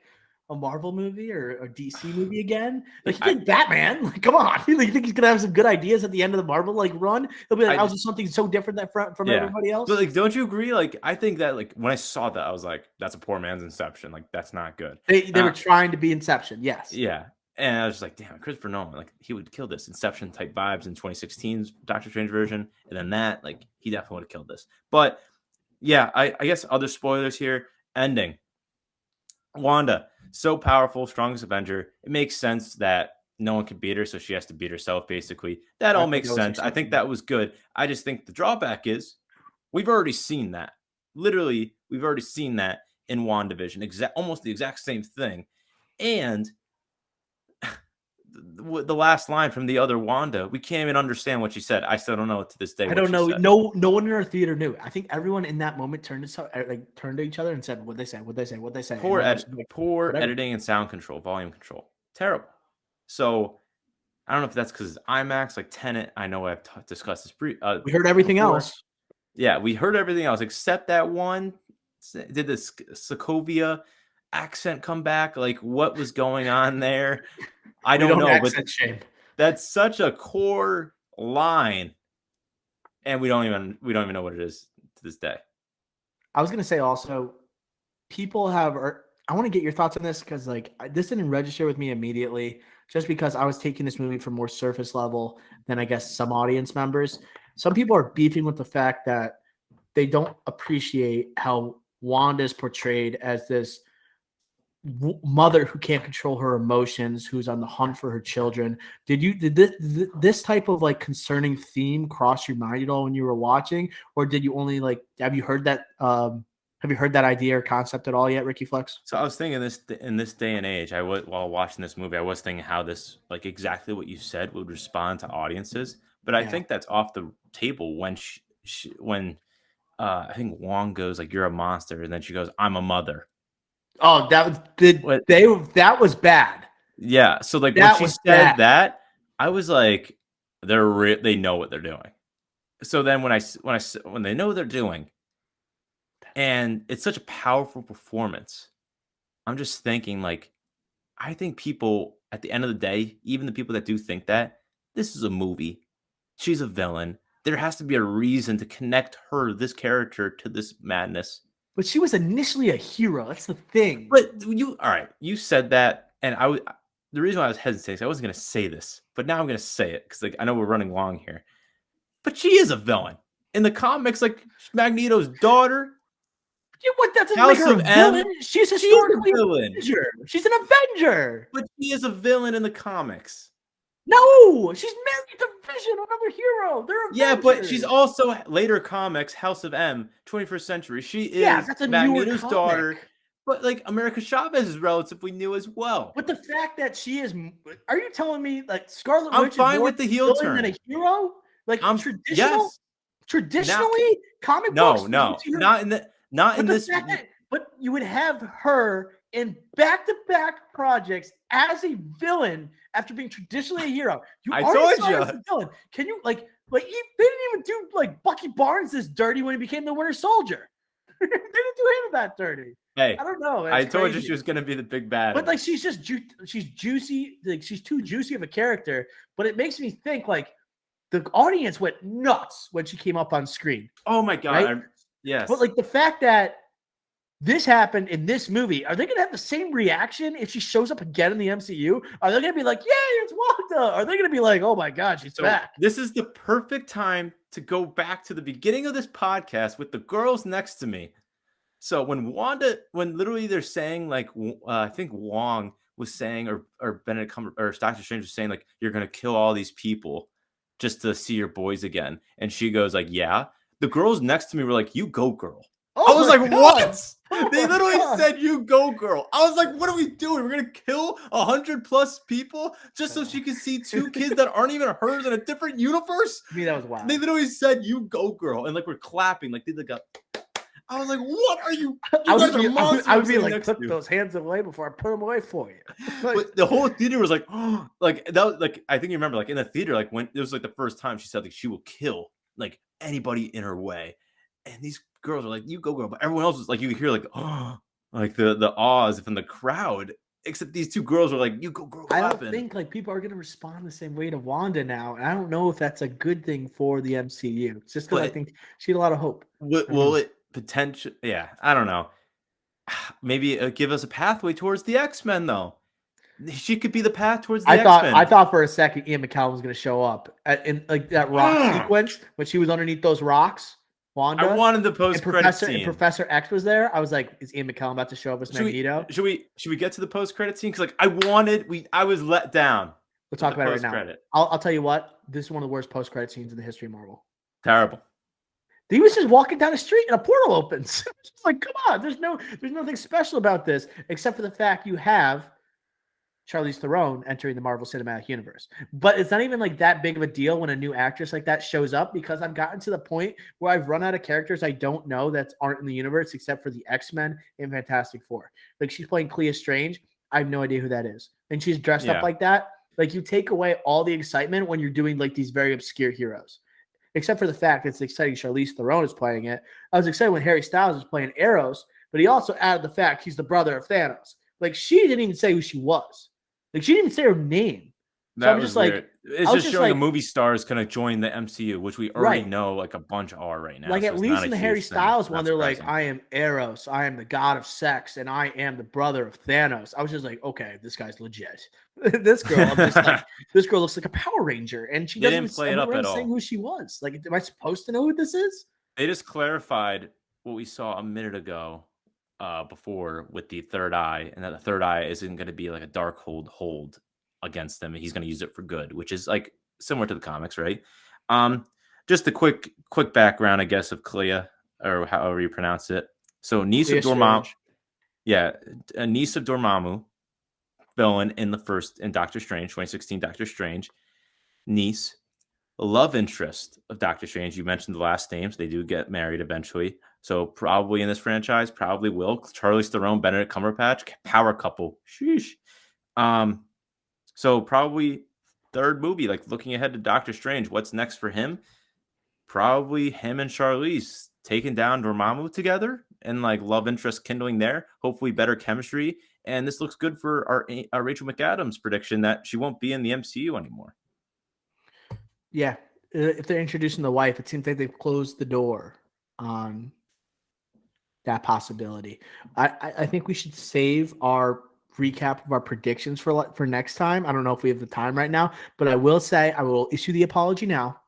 a Marvel movie or a DC movie again. Like he I- did Batman. Like, come on. You think he's gonna have some good ideas at the end of the Marvel like run? He'll be like, I I'll just- do something so different that from yeah. everybody else. But like, don't you agree? Like, I think that like when I saw that, I was like, that's a poor man's Inception. Like, that's not good. They were trying to be Inception, yes. Yeah. And I was just like, damn, Christopher Nolan, like he would kill this Inception type vibes in 2016's Doctor Strange version. And then that, like, he definitely would have killed this. But yeah, I guess other spoilers here. Ending. Wanda, so powerful, strongest Avenger. It makes sense that no one can beat her, so she has to beat herself, basically. That all makes sense. I think that was good. I just think the drawback is we've already seen that. Literally, we've already seen that in WandaVision. Almost the exact same thing. And the last line from the other Wanda, we can't even understand what she said. I still don't know to this day. I don't know. No one in our theater knew. I think everyone in that moment turned to each other and said, "What they say? What they say? What they say?" Poor editing and sound control, volume control, terrible. So I don't know if that's because IMAX, like Tenet. I know I've discussed this. We heard everything else. Yeah, we heard everything else except that one. Did this Sokovia accent come back? Like, what was going on there? I don't know, but that's such a core line, and we don't even know what it is to this day. I was gonna say also, people have. I want to get your thoughts on this because like this didn't register with me immediately, just because I was taking this movie from more surface level than I guess some audience members. Some people are beefing with the fact that they don't appreciate how Wanda is portrayed as this mother who can't control her emotions, who's on the hunt for her children. Did this type of like concerning theme cross your mind at all when you were watching, or did you only like have you heard that idea or concept at all yet, Ricky Flex? So I was thinking in this day and age, while watching this movie, I was thinking how this, like exactly what you said, would respond to audiences. But I think that's off the table when when I think Wong goes like, "You're a monster," and then she goes, "I'm a mother." Oh, that was bad. Yeah, so like when she said that, I was like, they know what they're doing. So then when they know what they're doing, and it's such a powerful performance, I'm just thinking like, I think people at the end of the day, even the people that do think that this is a movie, she's a villain. There has to be a reason to connect this character to this madness. But she was initially a hero. That's the thing. But you said that, and the reason why I was hesitating is I wasn't going to say this, but now I'm going to say it because like I know we're running long here. But she is a villain in the comics, like Magneto's daughter. Yeah, what? That doesn't make her a villain. She's historically a villain. She's an Avenger. But she is a villain in the comics. No, she's married to Vision, another hero. They're Avengers. Yeah, but she's also later comics, House of M, 21st Century. She is that's a Magneto's daughter. But like America Chavez is relatively new as well. But the fact that she is, are you telling me like Scarlet Witch is more with the heel turn than a hero? Like traditionally, comic books. No, not in this. But you would have her in back-to-back projects as a villain after being traditionally a hero. I told you. As a villain. Can you like they didn't even do like Bucky Barnes this dirty when he became the Winter Soldier. They didn't do him that dirty. Hey, I don't know. I told you she was going to be the big bad. But like she's juicy. Like she's too juicy of a character. But it makes me think like the audience went nuts when she came up on screen. Oh my god! Right? Yes. But like the fact that this happened in this movie, are they going to have the same reaction if she shows up again in the MCU? Are they going to be like, "Yay, it's Wanda"? Are they going to be like, "Oh my god, she's back"? This is the perfect time to go back to the beginning of this podcast with the girls next to me. So when literally they're saying like, I think Wong was saying, or Benedict or Doctor Strange was saying like, "You're going to kill all these people just to see your boys again," and she goes like, "Yeah." The girls next to me were like, "You go, girl." I was like, "What?" They literally said, "You go, girl." I was like, "What are we doing? We're gonna kill 100+ people just so she can see two kids that aren't even hers in a different universe?" I mean, that was wild. They literally said, "You go, girl," and like we're clapping, like they like a. I was like, "What are you?" I would be like, "Put those hands away before I put them away for you." But the whole theater was like, "Oh," like that was like I think you remember, like in the theater, like when it was like the first time she said like she will kill like anybody in her way, and these girls are like, "You go, girl," but everyone else was like, you could hear like, oh, like the awes from the crowd. except these two girls were like, "You go, girl, I clapping." don't think like people are gonna respond the same way to Wanda now, and I don't know if that's a good thing for the MCU. It's just because I But think she had a lot of hope. will it potential? Yeah, I don't know. Maybe give us a pathway towards the X-Men, though. She could be the path towards the X-Men. I thought for a second Ian McAdams was gonna show up in like that rock sequence when she was underneath those rocks. Wanda. I wanted the and post-credit scene. And Professor X was there. I was like, is Ian McKellen about to show up as Magneto? Should we get to the post-credit scene? Because like I was let down. We'll talk about it right now. I'll tell you what. This is one of the worst post-credit scenes in the history of Marvel. Terrible. He was just walking down the street and a portal opens. It's like, come on, there's nothing special about this except for the fact you have Charlize Theron entering the Marvel Cinematic Universe. But it's not even like that big of a deal when a new actress like that shows up, because I've gotten to the point where I've run out of characters I don't know that aren't in the universe except for the X-Men and Fantastic Four. Like she's playing Clea Strange. I have no idea who that is. And she's dressed up like that. Like you take away all the excitement when you're doing like these very obscure heroes. Except for the fact it's exciting Charlize Theron is playing it. I was excited when Harry Styles was playing Eros, but he also added the fact he's the brother of Thanos. Like she didn't even say who she was. Like she didn't even say her name. So I'm just weird. like, it's just showing a movie star is going to join the MCU, which we already know like a bunch are right now. Like at least in the Harry Styles one, they're like, I am Eros, I am the god of sex, and I am the brother of Thanos. I was just like, okay, this guy's legit. This girl, I'm just like, this girl looks like a Power Ranger, and she doesn't play it up at all. Saying who she was. Like, am I supposed to know who this is? They just clarified what we saw a minute ago before with the third eye, and that the third eye isn't going to be like a dark hold against them. He's going to use it for good, which is like similar to the comics, right? Just a quick background, I guess, of Clea, or however you pronounce it. So niece of Dormammu, a niece of Dormammu, villain in Doctor Strange, 2016 Doctor Strange, niece, love interest of Doctor Strange. You mentioned the last names; they do get married eventually. So probably in this franchise, probably will. Charlize Theron, Benedict Cumberbatch, power couple. Sheesh. So probably third movie, like looking ahead to Doctor Strange. What's next for him? Probably him and Charlize taking down Dormammu together and like love interest kindling there. Hopefully better chemistry. And this looks good for our Rachel McAdams prediction that she won't be in the MCU anymore. Yeah. If they're introducing the wife, it seems like they've closed the door on that possibility. I think we should save our recap of our predictions for next time. I don't know if we have the time right now, but I will say I will issue the apology now.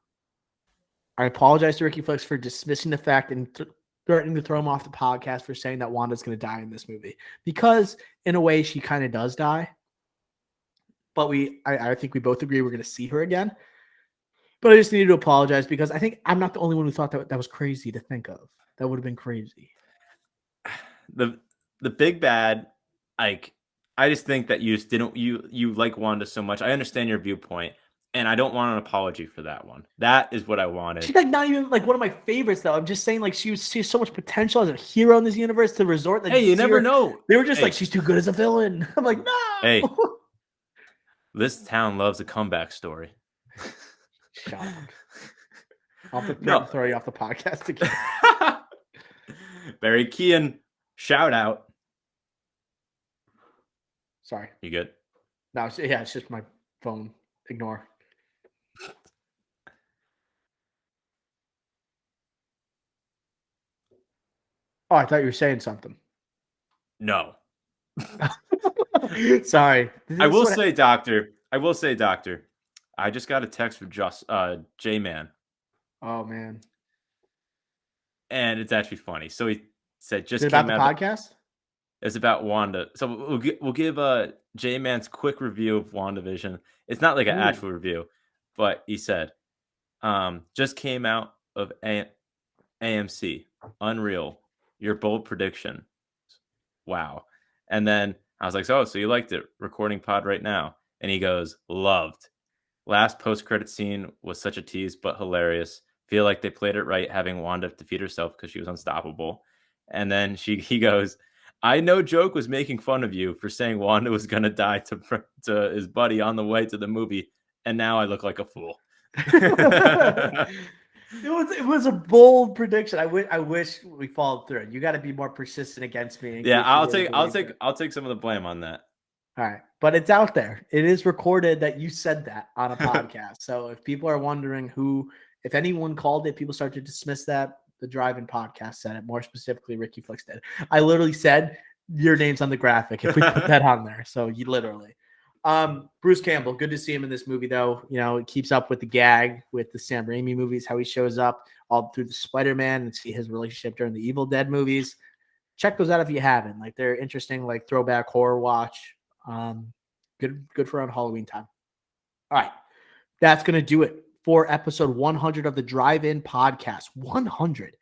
I apologize to Ricky Flex for dismissing the fact and threatening to throw him off the podcast for saying that Wanda's going to die in this movie, because in a way she kind of does die. But I think we both agree we're going to see her again. But I just needed to apologize because I think I'm not the only one who thought that was crazy to think of. That would have been crazy. The big bad, like, I just think that you just didn't you like Wanda so much. I understand your viewpoint, and I don't want an apology for that one. That is what I wanted. She's like not even like one of my favorites, though. I'm just saying, like, she sees so much potential as a hero in this universe to resort. Hey, you never know. They were just like, she's too good as a villain. I'm like, no. Hey, this town loves a comeback story. Shut up. I'll have to throw you off the podcast again. Barry Keoghan, shout out. Sorry. You good? No, it's just my phone. Ignore. Oh, I thought you were saying something. No. Sorry. I will say, Doctor. I just got a text from J-Man. Oh, man. And it's actually funny. So he said, just is it about the podcast? It's about Wanda. So we'll give J-Man's quick review of WandaVision. It's not like an actual review, but he said, just came out of AMC. Unreal. Your bold prediction. Wow. And then I was like, so you liked it. Recording pod right now. And he goes, loved. Last post-credit scene was such a tease, but hilarious. Feel like they played it right, having Wanda defeat herself because she was unstoppable. And then he goes, I know Joke was making fun of you for saying Wanda was going to die to his buddy on the way to the movie. And now I look like a fool. It was a bold prediction. I wish we followed through. You got to be more persistent against me. Yeah, I'll take some of the blame on that. All right. But it's out there. It is recorded that you said that on a podcast. So if people are wondering if anyone called it, people start to dismiss that. The Drive-In podcast said it. More specifically, Ricky Flicks did. I literally said your name's on the graphic if we put that on there. So you literally. Bruce Campbell, good to see him in this movie, though. You know, it keeps up with the gag with the Sam Raimi movies, how he shows up all through the Spider-Man and see his relationship during the Evil Dead movies. Check those out if you haven't. Like, they're interesting, like throwback horror watch. Good for around Halloween time. All right. That's going to do it for episode 100 of the Drive-In podcast. 100.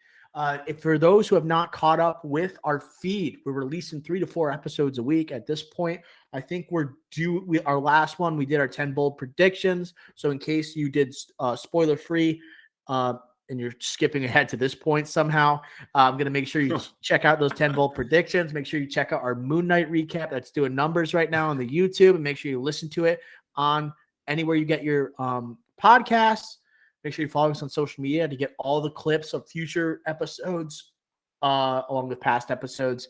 If for those who have not caught up with our feed, we're releasing 3 to 4 episodes a week at this point. I think we're due. Our last one, we did our 10 bold predictions. So in case you did spoiler free, and you're skipping ahead to this point somehow, I'm going to make sure you check out those 10 bold predictions. Make sure you check out our Moon Knight recap that's doing numbers right now on the YouTube, and make sure you listen to it on anywhere you get your podcasts. Make sure you follow us on social media to get all the clips of future episodes along with past episodes.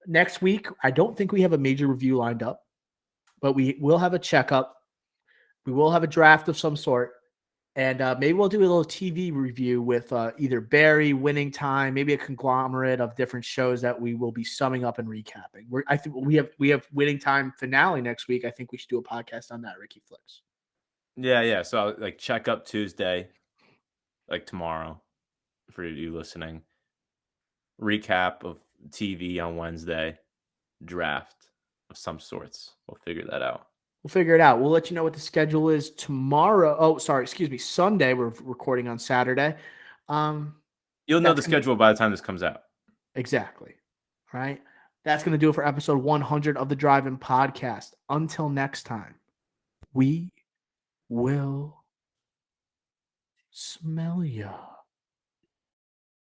Next week, I don't think we have a major review lined up, but we will have a checkup. We will have a draft of some sort. And maybe we'll do a little TV review with either Barry, Winning Time, maybe a conglomerate of different shows that we will be summing up and recapping. I think we have Winning Time finale next week. I think we should do a podcast on that, Ricky Flicks. Yeah. So like check up Tuesday, like tomorrow, for you listening. Recap of TV on Wednesday, draft of some sorts. We'll figure that out. We'll figure it out. We'll let you know what the schedule is tomorrow. Oh, sorry. Excuse me. Sunday. We're recording on Saturday. You'll know the schedule by the time this comes out. Exactly. All right. That's going to do it for episode 100 of the Drive-In podcast. Until next time, we will smell ya.